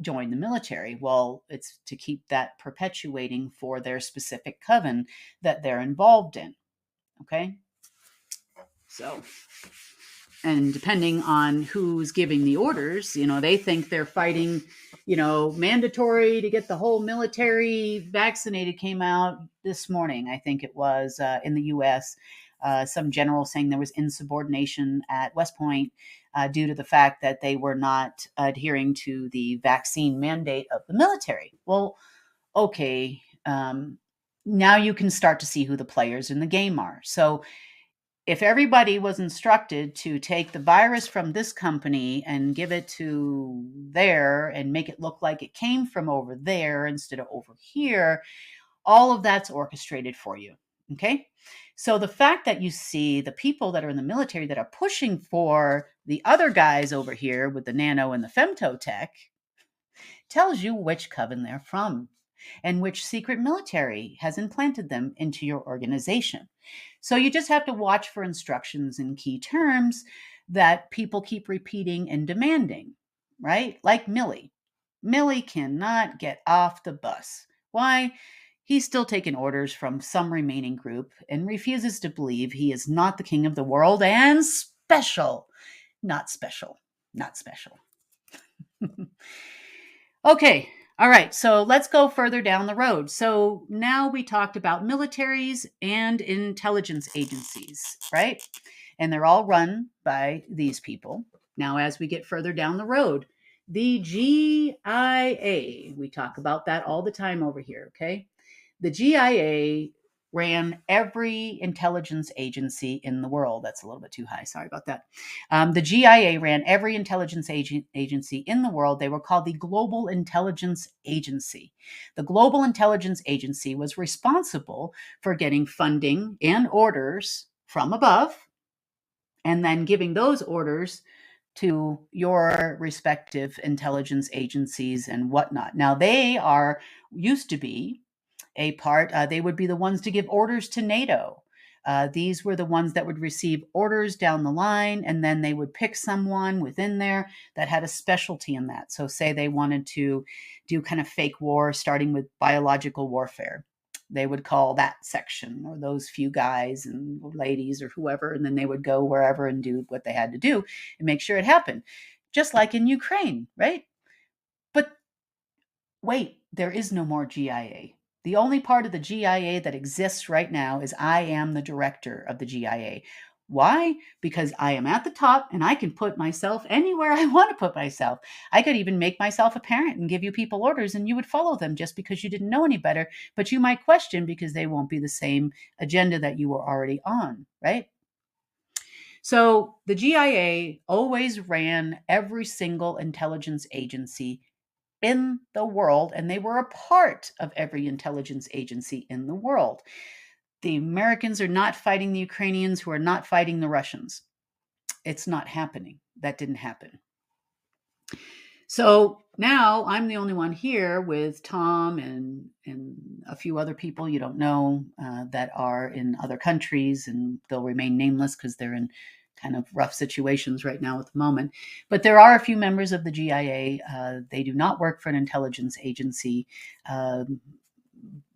join the military. Well, it's to keep that perpetuating for their specific coven that they're involved in. Okay. So, and depending on who's giving the orders, they think they're fighting, mandatory to get the whole military vaccinated. Came out this morning, I think it was, in the US. Some general saying there was insubordination at West Point due to the fact that they were not adhering to the vaccine mandate of the military. Well, okay. Now you can start to see who the players in the game are. So if everybody was instructed to take the virus from this company and give it to there and make it look like it came from over there instead of over here, all of that's orchestrated for you. Okay. So the fact that you see the people that are in the military that are pushing for the other guys over here with the nano and the femto tech tells you which coven they're from and which secret military has implanted them into your organization. So you just have to watch for instructions and key terms that people keep repeating and demanding, right? Like Millie. Millie cannot get off the bus. Why? He's still taking orders from some remaining group and refuses to believe he is not the king of the world and special. Not special. Not special. Okay. All right. So let's go further down the road. So now we talked about militaries and intelligence agencies, right? And they're all run by these people. Now, as we get further down the road, the GIA, we talk about that all the time over here, okay? The GIA ran every intelligence agency in the world. That's a little bit too high. Sorry about that. The GIA ran every intelligence agency in the world. They were called the Global Intelligence Agency. The Global Intelligence Agency was responsible for getting funding and orders from above, and then giving those orders to your respective intelligence agencies and whatnot. Now, they used to be a part, they would be the ones to give orders to NATO. These were the ones that would receive orders down the line, and then they would pick someone within there that had a specialty in that. So say they wanted to do kind of fake war, starting with biological warfare. They would call that section or those few guys and ladies or whoever, and then they would go wherever and do what they had to do and make sure it happened. Just like in Ukraine, right? But wait, there is no more GIA. The only part of the GIA that exists right now is I am the director of the GIA. Why? Because I am at the top and I can put myself anywhere I want to put myself. I could even make myself a parent and give you people orders and you would follow them just because you didn't know any better, but you might question because they won't be the same agenda that you were already on, right? So the GIA always ran every single intelligence agency in the world, and they were a part of every intelligence agency in the world. The Americans are not fighting the Ukrainians, who are not fighting the Russians. It's not happening. That didn't happen. So now I'm the only one here with Tom and a few other people you don't know that are in other countries, and they'll remain nameless because they're in kind of rough situations right now at the moment. But there are a few members of the GIA. They do not work for an intelligence agency.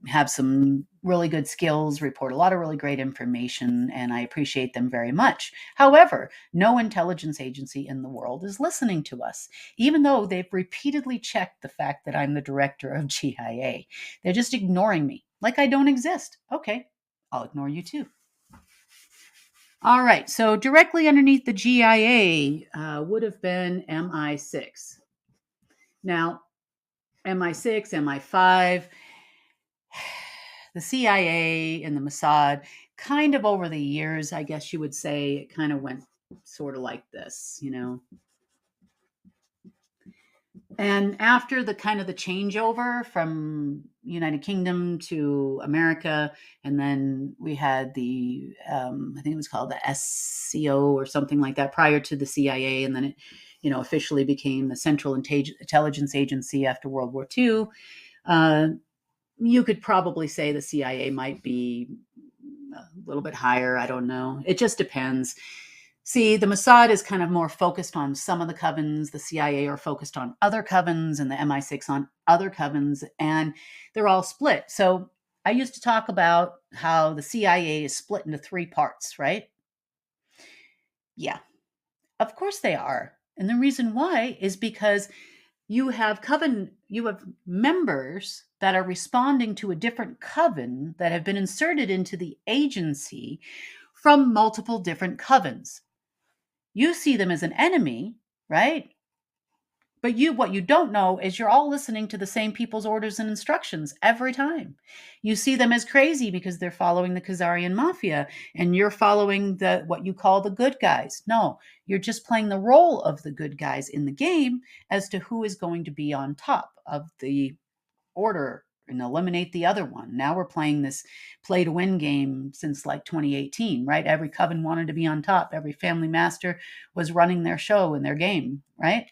Have some really good skills, report a lot of really great information, and I appreciate them very much. However, no intelligence agency in the world is listening to us, even though they've repeatedly checked the fact that I'm the director of GIA. They're just ignoring me like I don't exist. Okay, I'll ignore you too. All right, so directly underneath the GIA would have been MI6. Now, MI6, MI5, the CIA and the Mossad, kind of over the years, I guess you would say, it kind of went sort of like this, you know. And after the kind of the changeover from United Kingdom to America, and then we had the, I think it was called the SCO or something like that prior to the CIA, and then it, you know, officially became the Central Intelligence Agency after World War II. You could probably say the CIA might be a little bit higher. I don't know. It just depends. See, the Mossad is kind of more focused on some of the covens. The CIA are focused on other covens, and the MI6 on other covens, and they're all split. So I used to talk about how the CIA is split into three parts, right? Yeah, of course they are. And the reason why is because you have members that are responding to a different coven that have been inserted into the agency from multiple different covens. You see them as an enemy, right? But what you don't know is you're all listening to the same people's orders and instructions every time. You see them as crazy because they're following the Khazarian mafia and you're following what you call the good guys. No, you're just playing the role of the good guys in the game as to who is going to be on top of the order and eliminate the other one. Now we're playing this play to win game since like 2018, right? Every coven wanted to be on top. Every family master was running their show and their game, right?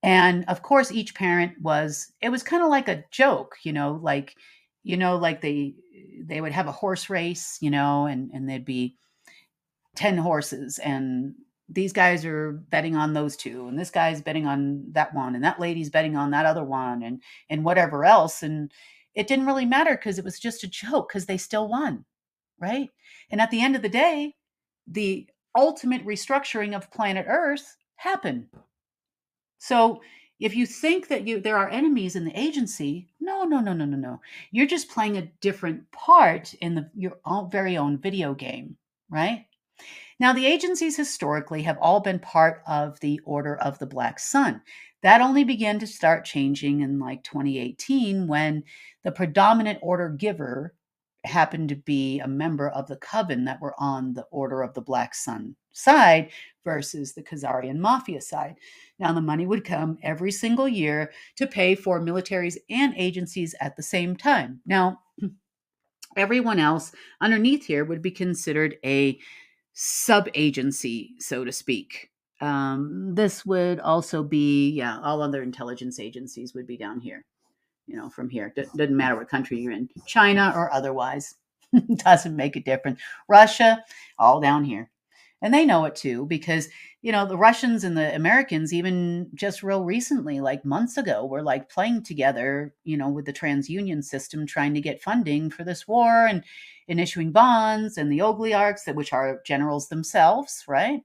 And of course, each parent it was kind of like a joke, like, like they would have a horse race, and there'd be 10 horses, and these guys are betting on those two, and this guy's betting on that one, and that lady's betting on that other one, and whatever else. And it didn't really matter because it was just a joke because they still won, right? And at the end of the day, the ultimate restructuring of planet Earth happened. So if you think that there are enemies in the agency, no, no, no, no, no, no. You're just playing a different part in your very own video game, right? Now, the agencies historically have all been part of the Order of the Black Sun. That only began to start changing in like 2018 when the predominant order giver happened to be a member of the coven that were on the Order of the Black Sun side versus the Khazarian Mafia side. Now, the money would come every single year to pay for militaries and agencies at the same time. Now, everyone else underneath here would be considered a sub-agency, so to speak. This would also be, all other intelligence agencies would be down here, from here. Doesn't matter what country you're in, China or otherwise. Doesn't make a difference. Russia, all down here. And they know it too, because, the Russians and the Americans, even just real recently, like months ago, were like playing together, with the TransUnion system, trying to get funding for this war and issuing bonds, and the oligarchs, which are generals themselves, right?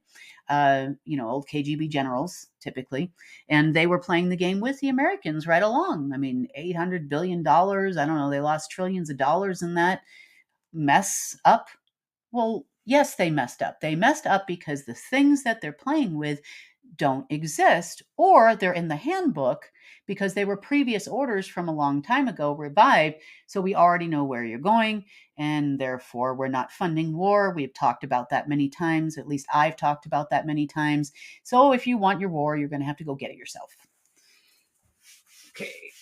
Old KGB generals, typically. And they were playing the game with the Americans right along. I mean, $800 billion. I don't know. They lost trillions of dollars in that mess up. Well, Yes, they messed up. They messed up because the things that they're playing with don't exist, or they're in the handbook because they were previous orders from a long time ago revived. So we already know where you're going, and therefore we're not funding war. We've talked about that many times. At least I've talked about that many times. So if you want your war, you're going to have to go get it yourself. Okay.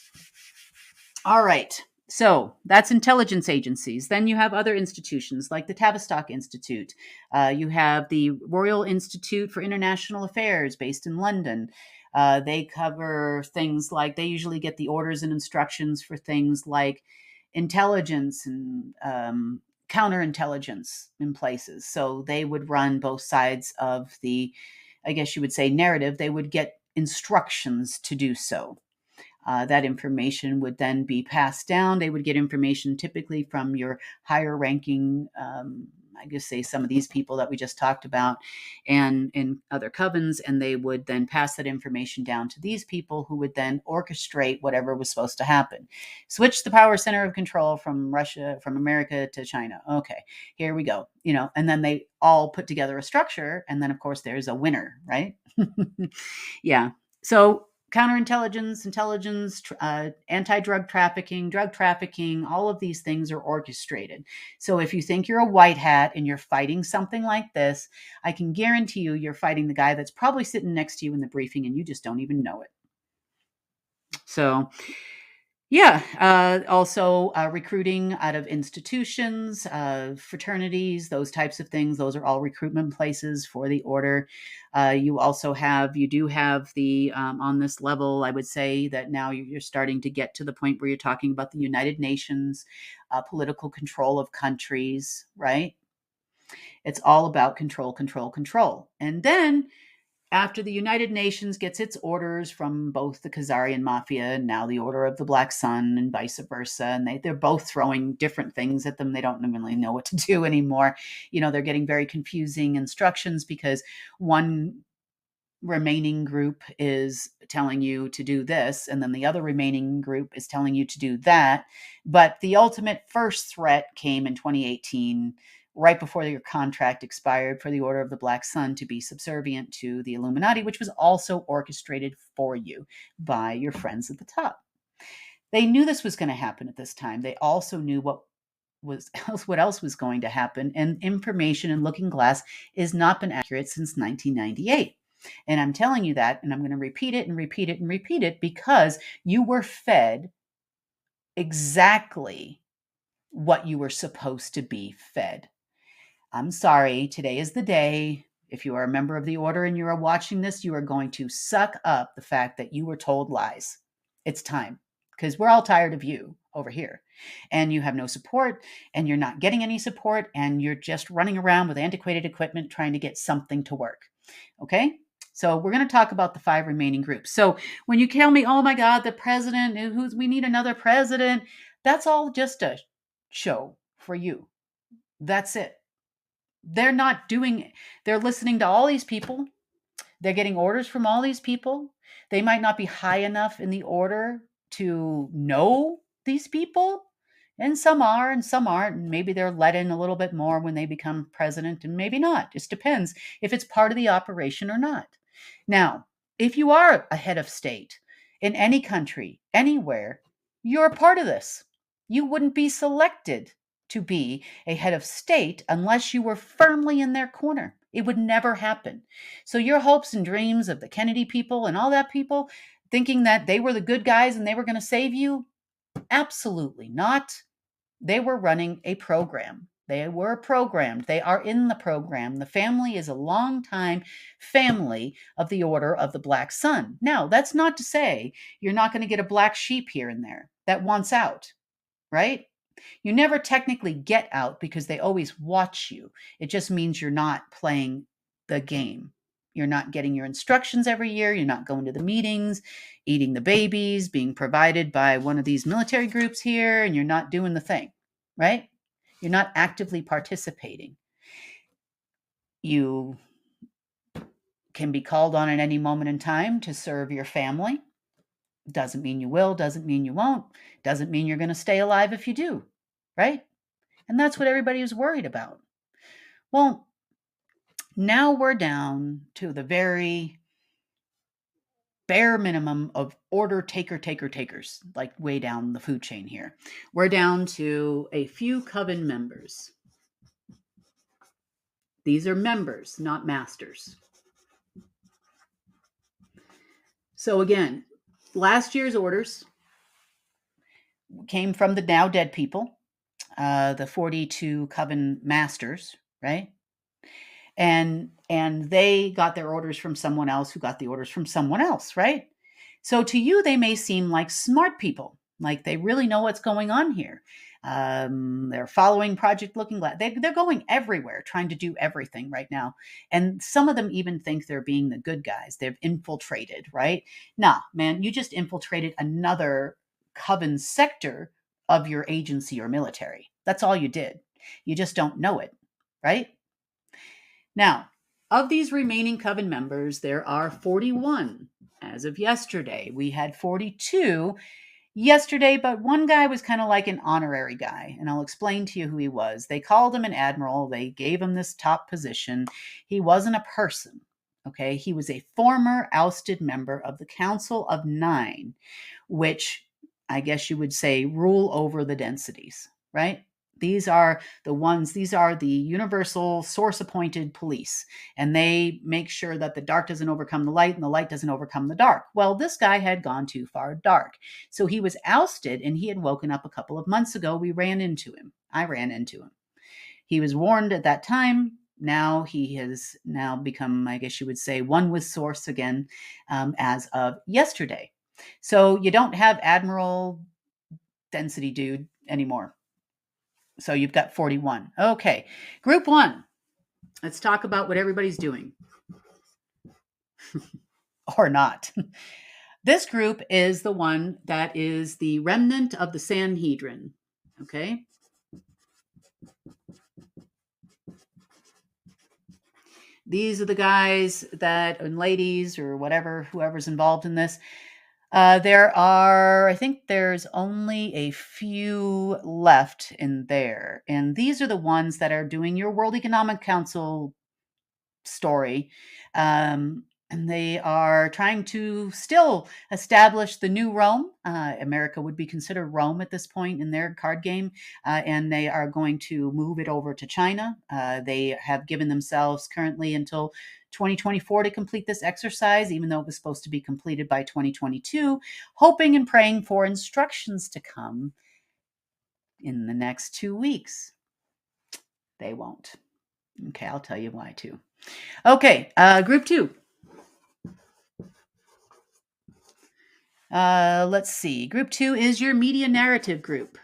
All right. So that's intelligence agencies. Then you have other institutions like the Tavistock Institute. You have the Royal Institute for International Affairs based in London. They cover things like, they usually get the orders and instructions for things like intelligence and counterintelligence in places. So they would run both sides of the, I guess you would say, narrative. They would get instructions to do so. That information would then be passed down. They would get information typically from your higher ranking, I guess, say some of these people that we just talked about, and in other covens, and they would then pass that information down to these people who would then orchestrate whatever was supposed to happen. Switch the power center of control from Russia, from America to China. Okay, here we go. And then they all put together a structure, and then of course there's a winner, right? Yeah. So counterintelligence, intelligence, anti-drug trafficking, all of these things are orchestrated. So if you think you're a white hat and you're fighting something like this, I can guarantee you're fighting the guy that's probably sitting next to you in the briefing and you just don't even know it. So yeah, also recruiting out of institutions, fraternities, those types of things. Those are all recruitment places for the order. You do have the, on this level, I would say that now you're starting to get to the point where you're talking about the United Nations, political control of countries, right? It's all about control, control, control. And then after the United Nations gets its orders from both the Khazarian Mafia and now the Order of the Black Sun and vice versa, and they're both throwing different things at them. They don't really know what to do anymore. They're getting very confusing instructions because one remaining group is telling you to do this, and then the other remaining group is telling you to do that. But the ultimate first threat came in 2018, right before your contract expired, for the Order of the Black Sun to be subservient to the Illuminati, which was also orchestrated for you by your friends at the top. They knew this was going to happen at this time. They also knew what else was going to happen, and information in Looking Glass has not been accurate since 1998. And I'm telling you that, and I'm going to repeat it and repeat it and repeat it because you were fed exactly what you were supposed to be fed. I'm sorry, today is the day. If you are a member of the order and you are watching this, you are going to suck up the fact that you were told lies. It's time, because we're all tired of you over here. And you have no support, and you're not getting any support, and you're just running around with antiquated equipment trying to get something to work. Okay? So we're going to talk about the 5 remaining groups. So when you tell me, oh my God, the president, we need another president, that's all just a show for you. That's it. They're listening to all these people. They're getting orders from all these people. They might not be high enough in the order to know these people. And some are and some aren't. And maybe they're let in a little bit more when they become president, and maybe not. Just depends if it's part of the operation or not. Now, if you are a head of state in any country, anywhere, you're a part of this. You wouldn't be selected to be a head of state unless you were firmly in their corner. It would never happen. So your hopes and dreams of the Kennedy people and all that people thinking that they were the good guys and they were going to save you, absolutely not. They were running a program. They were programmed. They are in the program. The family is a long-time family of the Order of the Black Sun. Now, that's not to say you're not going to get a black sheep here and there that wants out, right? You never technically get out because they always watch you. It just means you're not playing the game. You're not getting your instructions every year. You're not going to the meetings, eating the babies, being provided by one of these military groups here, and you're not doing the thing, right? You're not actively participating. You can be called on at any moment in time to serve your family. Doesn't mean you will, doesn't mean you won't, doesn't mean you're going to stay alive if you do, right? And that's what everybody was worried about. Well, now we're down to the very bare minimum of order takers, like way down the food chain here. We're down to a few coven members. These are members, not masters. So again, last year's orders came from the now dead people, the 42 coven masters, right? And they got their orders from someone else who got the orders from someone else, right? So to you, they may seem like smart people, like they really know what's going on here. They're following Project Looking Glass. They're going everywhere, trying to do everything right now. And some of them even think they're being the good guys. They've infiltrated, right? Nah, man, you just infiltrated another coven sector of your agency or military. That's all you did. You just don't know it, right? Now, of these remaining coven members, there are 41 as of yesterday. We had 42 yesterday, but one guy was kind of like an honorary guy, and I'll explain to you who he was. They called him an admiral, they gave him this top position. He wasn't a person, okay? He was a former ousted member of the Council of Nine, which I guess you would say rule over the densities, right? These are the ones, these are the universal source appointed police, and they make sure that the dark doesn't overcome the light and the light doesn't overcome the dark. Well, this guy had gone too far dark. So he was ousted and he had woken up a couple of months ago. We ran into him. I ran into him. He was warned at that time. Now he has now become, I guess you would say, one with source again as of yesterday. So you don't have Admiral Density Dude anymore. So you've got 41. Okay. Group one. Let's talk about what everybody's doing or not. This group is the one that is the remnant of the Sanhedrin. Okay. These are the guys that, and ladies or whatever, whoever's involved in this. There are, I think there's only a few left in there. And these are the ones that are doing your World Economic Council story. And they are trying to still establish the new Rome. America would be considered Rome at this point in their card game. And they are going to move it over to China. They have given themselves currently until 2024 to complete this exercise, even though it was supposed to be completed by 2022, hoping and praying for instructions to come in the next 2 weeks. They won't. Okay, I'll tell you why too. Okay, group two. Let's see. Group two is your media narrative group.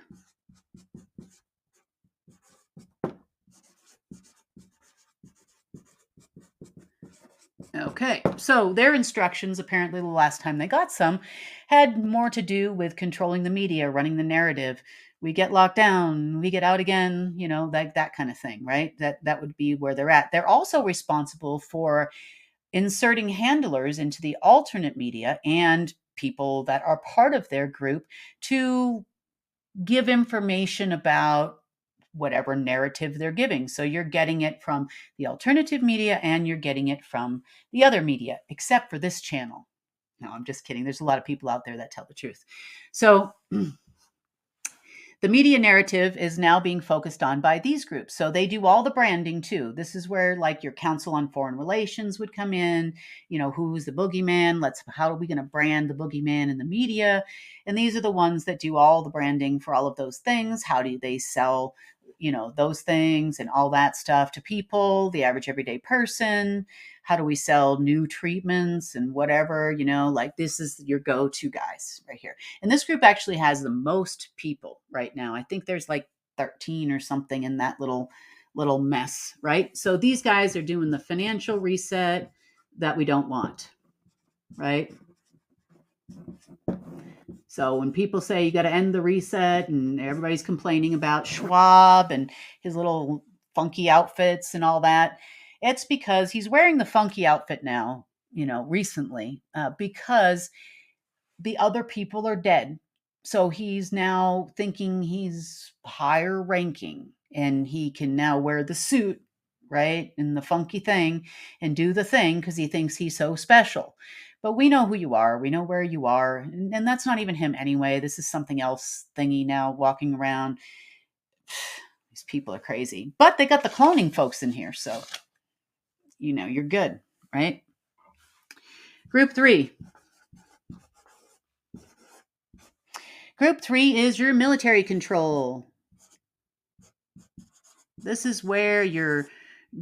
Okay, so their instructions, apparently the last time they got some, had more to do with controlling the media, running the narrative. We get locked down, we get out again, you know, like that kind of thing, right? That would be where they're at. They're also responsible for inserting handlers into the alternate media and people that are part of their group to give information about whatever narrative they're giving. So you're getting it from the alternative media and you're getting it from the other media, except for this channel. No, I'm just kidding. There's a lot of people out there that tell the truth. So the media narrative is now being focused on by these groups. So they do all the branding too. This is where like your Council on Foreign Relations would come in, you know, who's the boogeyman? How are we going to brand the boogeyman in the media? And these are the ones that do all the branding for all of those things. How do they sell, you know, those things and all that stuff to people, the average everyday person? How do we sell new treatments and whatever, you know, like this is your go-to guys right here. And this group actually has the most people right now. I think there's like 13 or something in that little mess, right? So these guys are doing the financial reset that we don't want, right? So when people say you got to end the reset and everybody's complaining about Schwab and his little funky outfits and all that, it's because he's wearing the funky outfit now, you know, recently, because the other people are dead. So he's now thinking he's higher ranking and he can now wear the suit, right? And the funky thing and do the thing because he thinks he's so special. But we know who you are. We know where you are. And that's not even him anyway. This is something else thingy now walking around. These people are crazy. But they got the cloning folks in here. So, you're good, right? Group 3. Group 3 is your military control. This is where your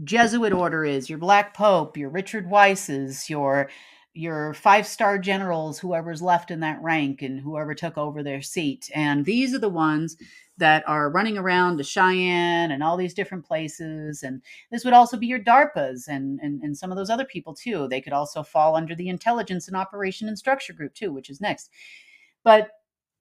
Jesuit order is, your Black Pope, your Richard Weisses, your 5-star generals, whoever's left in that rank and whoever took over their seat. And these are the ones that are running around to Cheyenne and all these different places. And this would also be your DARPAs and some of those other people too. They could also fall under the intelligence and operation and structure group too, which is next. But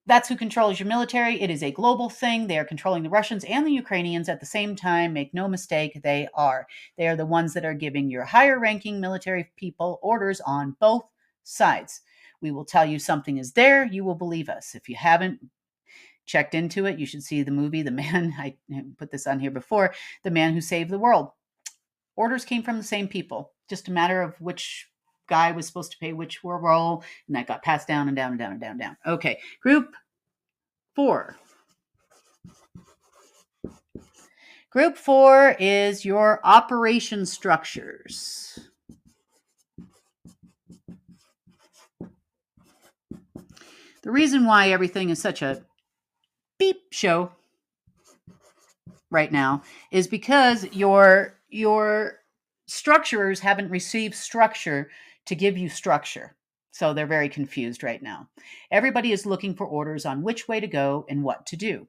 that's who controls your military. It is a global thing. They are controlling the Russians and the Ukrainians at the same time. Make no mistake, they are. They are the ones that are giving your higher ranking military people orders on both sides. We will tell you something is there. You will believe us. If you haven't checked into it, you should see the movie, The Man, I put this on here before, The Man Who Saved the World. Orders came from the same people. Just a matter of which guy was supposed to pay which role, and that got passed down and down and down and down and down. Okay, Group 4. Group 4 is your operation structures. The reason why everything is such a beep show right now is because your structurers haven't received structure to give you structure. So they're very confused right now. Everybody is looking for orders on which way to go and what to do.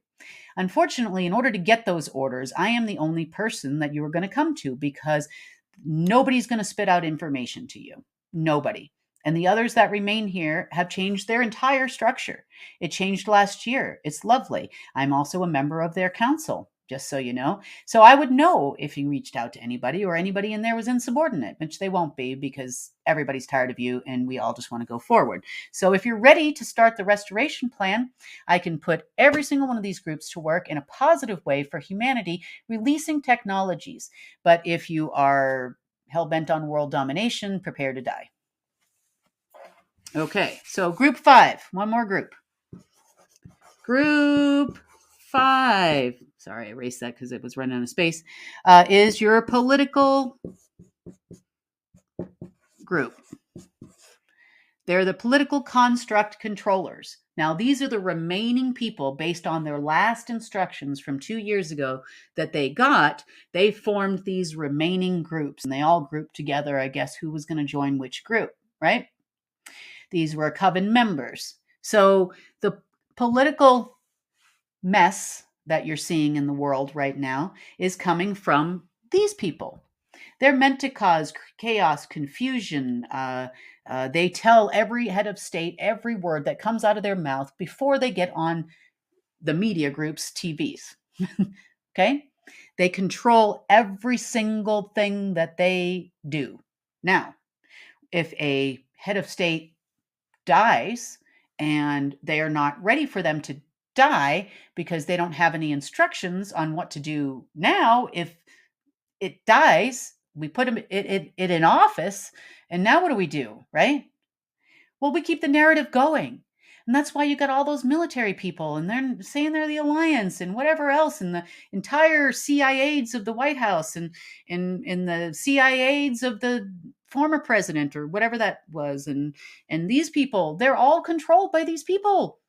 Unfortunately, in order to get those orders, I am the only person that you are going to come to because nobody's going to spit out information to you. Nobody. And the others that remain here have changed their entire structure. It changed last year. It's lovely. I'm also a member of their council, just so you know. So I would know if you reached out to anybody or anybody in there was insubordinate, which they won't be because everybody's tired of you and we all just want to go forward. So if you're ready to start the restoration plan, I can put every single one of these groups to work in a positive way for humanity, releasing technologies. But if you are hell-bent on world domination, prepare to die. Okay, so Group 5, one more group. Group 5, sorry, I erased that because it was running out of space, is your political group. They're the political construct controllers. Now, these are the remaining people based on their last instructions from 2 years ago that they got. They formed these remaining groups, and they all grouped together, I guess, who was going to join which group, right? These were Coven members. So the political mess that you're seeing in the world right now is coming from these people. They're meant to cause chaos, confusion. They tell every head of state every word that comes out of their mouth before they get on the media groups' TVs. Okay? They control every single thing that they do. Now, if a head of state dies and they are not ready for them to die because they don't have any instructions on what to do now, if it dies, we put it in office, and now what do we do, right? Well, we keep the narrative going. And that's why you got all those military people, and they're saying they're the alliance and whatever else, and the entire CIAs of the White House and the CIAs of the former president or whatever that was. And these people, they're all controlled by these people.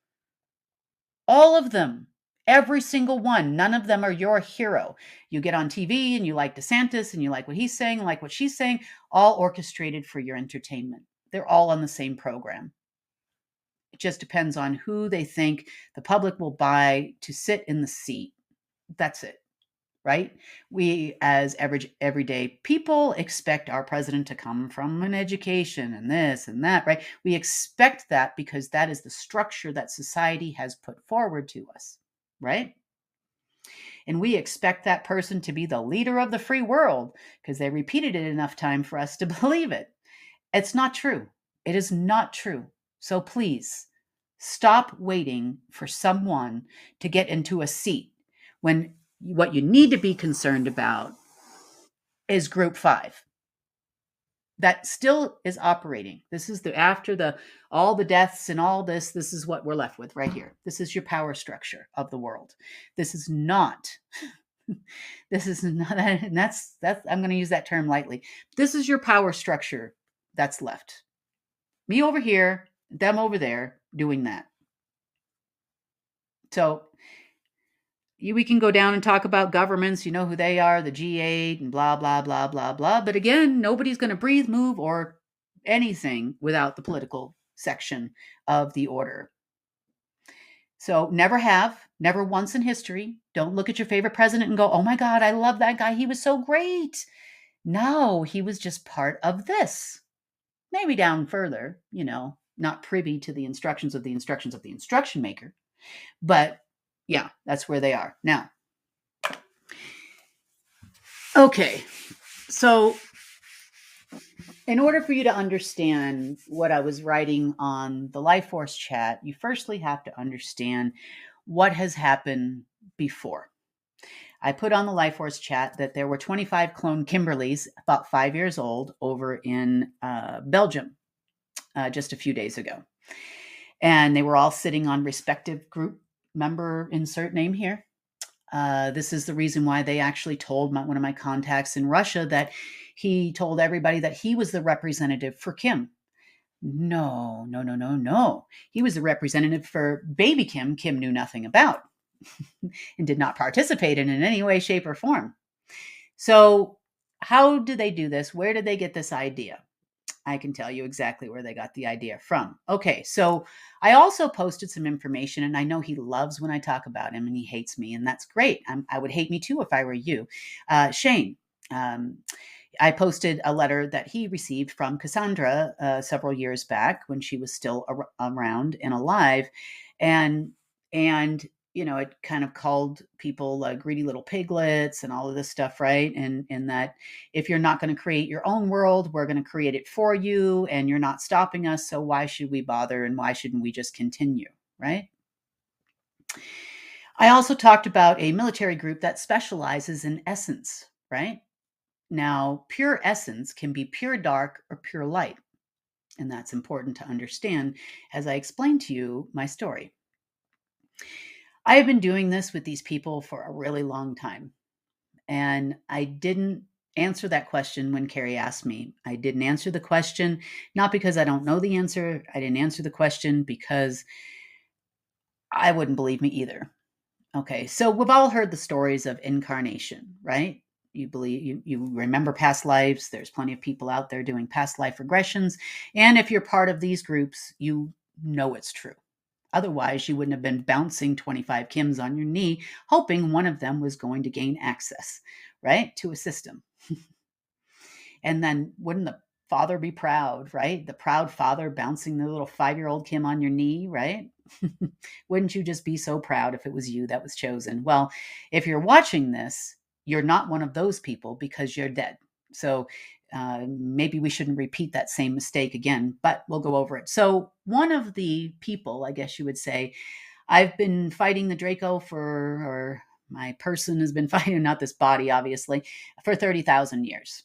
All of them. Every single one. None of them are your hero. You get on TV and you like DeSantis and you like what he's saying, like what she's saying, all orchestrated for your entertainment. They're all on the same program. It just depends on who they think the public will buy to sit in the seat. That's it, right? We, as everyday people, expect our president to come from an education and this and that, right? We expect that because that is the structure that society has put forward to us, right? And we expect that person to be the leader of the free world because they repeated it enough time for us to believe it. It's not true. It is not true. So please, stop waiting for someone to get into a seat when what you need to be concerned about is group 5. That still is operating. This is the after the all the deaths and all this is what we're left with right here. This is your power structure of the world. This is not this is not and that's I'm going to use that term lightly. This is your power structure that's left. Me over here, them over there doing that. So we can go down and talk about governments, you know who they are, the G8 and blah, blah, blah, blah, blah. But again, nobody's going to breathe, move, or anything without the political section of the order. So never have, never once in history. Don't look at your favorite president and go, oh my God, I love that guy. He was so great. No, he was just part of this. Maybe down further, not privy to the instructions of the instruction maker. But yeah, that's where they are. Now, okay, so in order for you to understand what I was writing on the Life Force chat, you firstly have to understand what has happened before. I put on the Life Force chat that there were 25 clone Kimberleys, about 5 years old, over in Belgium just a few days ago. And they were all sitting on respective group member insert name here. This is the reason why they actually told one of my contacts in Russia that he told everybody that he was the representative for Kim. No, no, no, no, no. He was the representative for baby Kim knew nothing about and did not participate in any way, shape, or form. So how do they do this? Where did they get this idea? I can tell you exactly where they got the idea from. Okay, so I also posted some information, and I know he loves when I talk about him and he hates me, and that's great. I would hate me too if I were you. Shane, I posted a letter that he received from Cassandra several years back when she was still around and alive. And it kind of called people greedy little piglets and all of this stuff, right? And that if you're not going to create your own world, we're going to create it for you, and you're not stopping us. So why should we bother? And why shouldn't we just continue, right? I also talked about a military group that specializes in essence, right? Now, pure essence can be pure dark or pure light. And that's important to understand as I explain to you my story. I have been doing this with these people for a really long time. And I didn't answer that question when Carrie asked me. I didn't answer the question, not because I don't know the answer. I didn't answer the question because I wouldn't believe me either. Okay, so we've all heard the stories of incarnation, right? You believe you remember past lives. There's plenty of people out there doing past life regressions. And if you're part of these groups, you know it's true. Otherwise, you wouldn't have been bouncing 25 Kims on your knee, hoping one of them was going to gain access, right, to a system. And then wouldn't the father be proud, right? The proud father bouncing the little 5-year-old Kim on your knee, right? Wouldn't you just be so proud if it was you that was chosen? Well, if you're watching this, you're not one of those people because you're dead. So maybe we shouldn't repeat that same mistake again, but we'll go over it. So one of the people, I guess you would say, I've been fighting the Draco or my person has been fighting, not this body, obviously, for 30,000 years.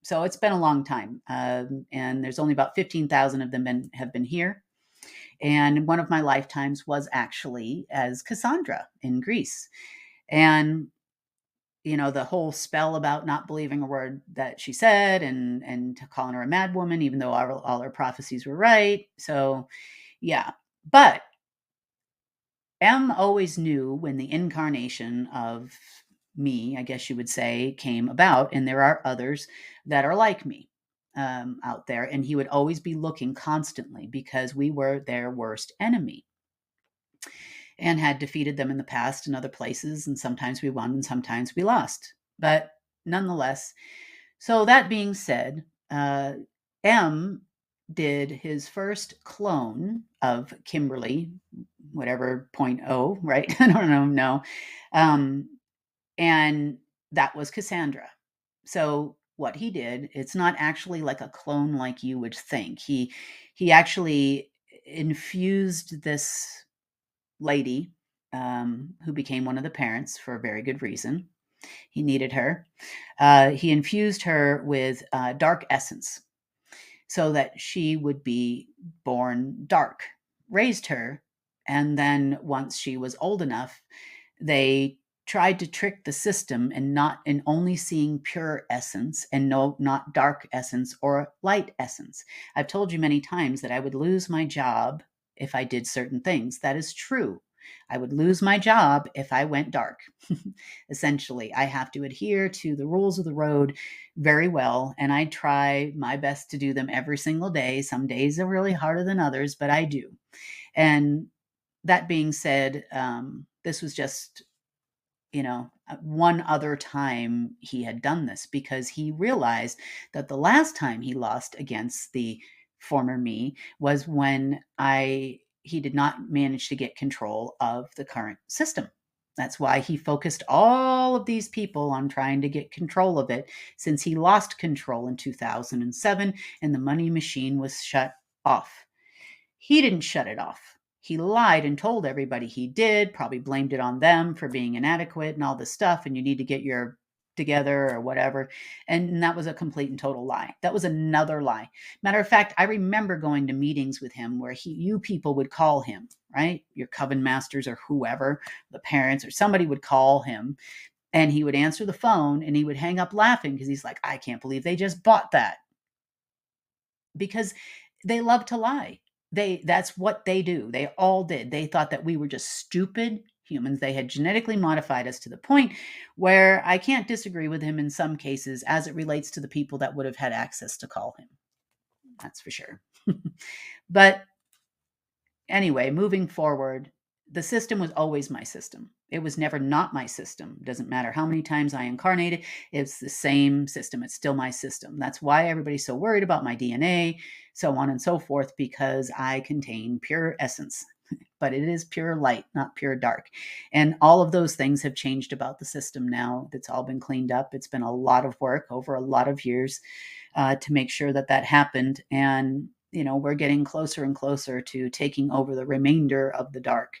So it's been a long time. And there's only about 15,000 of them have been here. And one of my lifetimes was actually as Cassandra in Greece. And the whole spell about not believing a word that she said and calling her a mad woman, even though all her prophecies were right. So, yeah. But M always knew when the incarnation of me, I guess you would say, came about. And there are others that are like me out there. And he would always be looking constantly because we were their worst enemy and had defeated them in the past in other places. And sometimes we won and sometimes we lost. But nonetheless, so that being said, M did his first clone of Kimberly, whatever 0.0, right? I don't know. And that was Cassandra. So what he did, it's not actually like a clone like you would think. He actually infused this lady who became one of the parents for a very good reason. He needed her. He infused her with dark essence so that she would be born dark, raised her, and then once she was old enough, they tried to trick the system and not in only seeing pure essence and no not dark essence or light essence. I've told you many times that I would lose my job if I did certain things. That is true. I would lose my job if I went dark. Essentially, I have to adhere to the rules of the road very well, and I try my best to do them every single day. Some days are really harder than others, but I do. And that being said, this was just one other time he had done this because he realized that the last time he lost against the former me was when he did not manage to get control of the current system. That's why he focused all of these people on trying to get control of it since he lost control in 2007 and the money machine was shut off. He didn't shut it off. He lied and told everybody he did, probably blamed it on them for being inadequate and all this stuff, and you need to get your together or whatever. And that was a complete and total lie. That was another lie. Matter of fact, I remember going to meetings with him where you people would call him, right? Your coven masters or whoever, the parents or somebody would call him and he would answer the phone and he would hang up laughing because he's like, I can't believe they just bought that. Because they love to lie. That's what they do. They all did. They thought that we were just stupid humans. They had genetically modified us to the point where I can't disagree with him in some cases as it relates to the people that would have had access to call him. That's for sure. But anyway, moving forward, the system was always my system. It was never not my system. It doesn't matter how many times I incarnated, it's the same system. It's still my system. That's why everybody's so worried about my DNA, so on and so forth, because I contain pure essence. But it is pure light, not pure dark. And all of those things have changed about the system now. It's all been cleaned up. It's been a lot of work over a lot of years to make sure that that happened. And we're getting closer and closer to taking over the remainder of the dark.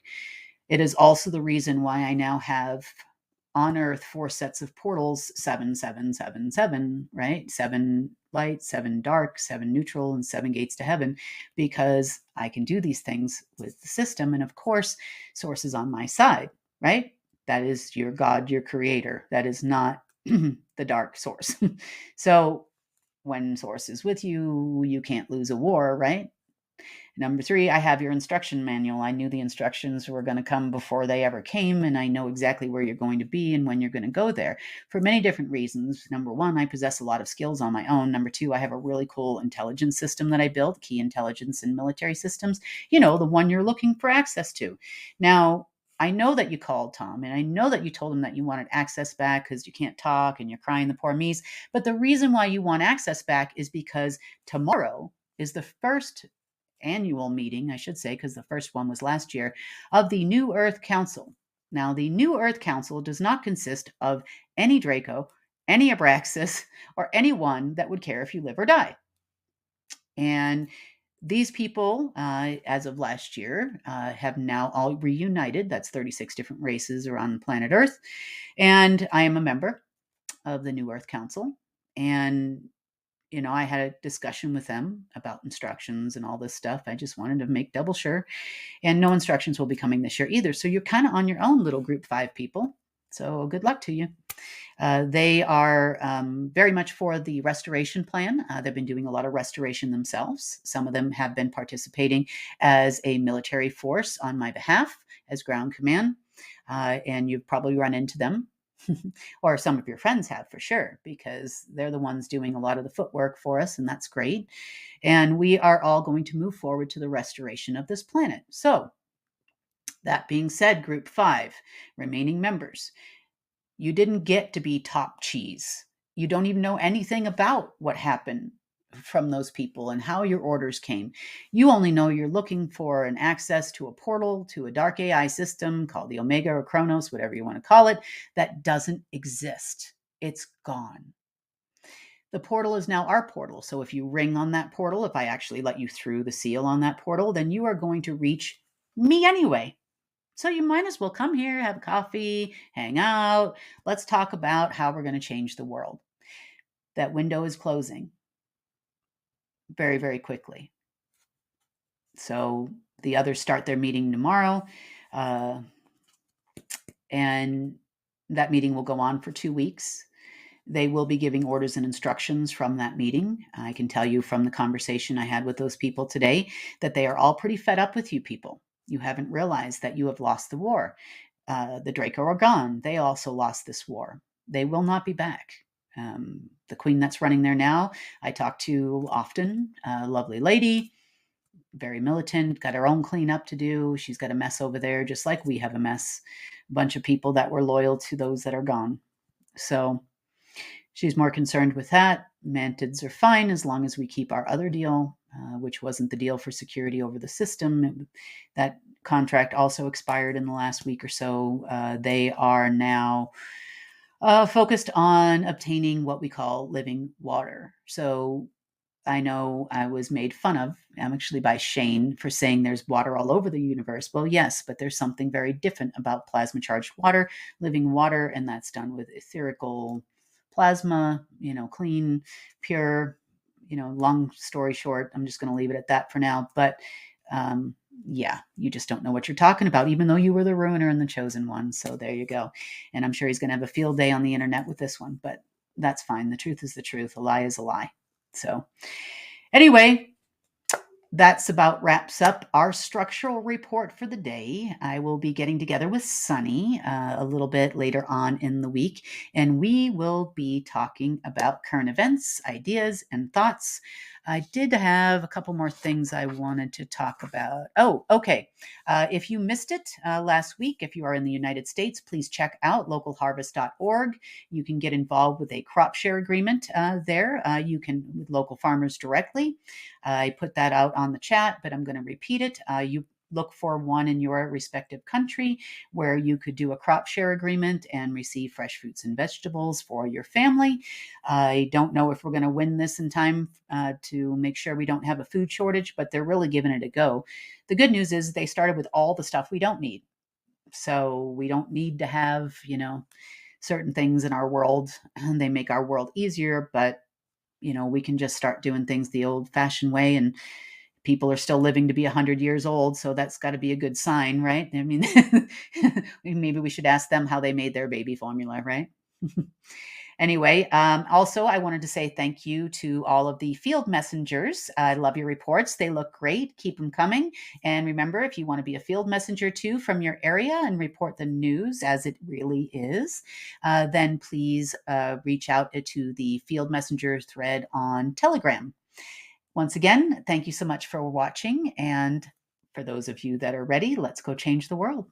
It is also the reason why I now have on Earth 4 sets of portals, 7, 7, 7, 7, right? 7 light, 7 dark, 7 neutral, and 7 gates to heaven, because I can do these things with the system. And of course, Source is on my side, right? That is your God, your creator. That is not the dark source. So when Source is with you, you can't lose a war, right? Number 3, I have your instruction manual. I knew the instructions were going to come before they ever came, and I know exactly where you're going to be and when you're going to go there for many different reasons. Number 1, I possess a lot of skills on my own. Number 2, I have a really cool intelligence system that I built, key intelligence and military systems, the one you're looking for access to. Now, I know that you called Tom, and I know that you told him that you wanted access back because you can't talk and you're crying the poor me's. But the reason why you want access back is because tomorrow is the first annual meeting, I should say, because the first one was last year, of the New Earth Council. Now, the New Earth Council does not consist of any Draco, any Abraxas, or anyone that would care if you live or die. And these people, as of last year, have now all reunited. That's 36 different races around planet Earth. And I am a member of the New Earth Council. And I had a discussion with them about instructions and all this stuff. I just wanted to make double sure. And no instructions will be coming this year either. So you're kind of on your own, little group 5 people. So good luck to you. They are very much for the restoration plan. They've been doing a lot of restoration themselves. Some of them have been participating as a military force on my behalf as ground command. And you've probably run into them. Or some of your friends have for sure, because they're the ones doing a lot of the footwork for us, and that's great. And we are all going to move forward to the restoration of this planet. So, that being said, Group 5, remaining members, you didn't get to be top cheese. You don't even know anything about what happened from those people and how your orders came. You only know you're looking for an access to a portal to a dark AI system called the Omega or Chronos, whatever you want to call it, that doesn't exist. It's gone. The portal is now our portal. So if you ring on that portal, if I actually let you through the seal on that portal, then you are going to reach me anyway. So you might as well come here, have a coffee, hang out. Let's talk about how we're going to change the world. That window is closing very, very quickly. So the others start their meeting tomorrow. Uh, and that meeting will go on for 2 weeks. They will be giving orders and instructions from that meeting. I can tell you from the conversation I had with those people today that they are all pretty fed up with you people. You haven't realized that you have lost the war. The Draco are gone. They also lost this war. They will not be back. The queen that's running there now, I talk to often, a lovely lady, very militant, got her own cleanup to do. She's got a mess over there, just like we have a mess. A bunch of people that were loyal to those that are gone. So she's more concerned with that. Mantids are fine as long as we keep our other deal, which wasn't the deal for security over the system. That contract also expired in the last week or so. They are now focused on obtaining what we call living water. So I know I was made fun of, actually by Shane, for saying there's water all over the universe. Well, yes, but there's something very different about plasma charged water, living water, and that's done with etherical plasma, clean, pure, long story short, I'm just going to leave it at that for now. But yeah, you just don't know what you're talking about, even though you were the ruiner and the chosen one. So there you go. And I'm sure he's going to have a field day on the internet with this one, but that's fine. The truth is the truth. A lie is a lie. So anyway, that's about wraps up our structural report for the day. I will be getting together with Sunny a little bit later on in the week, and we will be talking about current events, ideas, and thoughts. I did have a couple more things I wanted to talk about. Oh, okay. If you missed it last week, if you are in the United States, please check out localharvest.org. You can get involved with a crop share agreement there. You can with local farmers directly. I put that out on the chat, but I'm going to repeat it. You look for one in your respective country where you could do a crop share agreement and receive fresh fruits and vegetables for your family. I don't know if we're going to win this in time to make sure we don't have a food shortage, but they're really giving it a go. The good news is they started with all the stuff we don't need. So we don't need to have, certain things in our world, and they make our world easier, but we can just start doing things the old fashioned way, and people are still living to be 100 years old. So that's got to be a good sign, right? I mean, maybe we should ask them how they made their baby formula, right? Anyway, also, I wanted to say thank you to all of the field messengers. I love your reports. They look great. Keep them coming. And remember, if you want to be a field messenger too from your area and report the news as it really is, then please reach out to the field messenger thread on Telegram. Once again, thank you so much for watching. And for those of you that are ready, let's go change the world.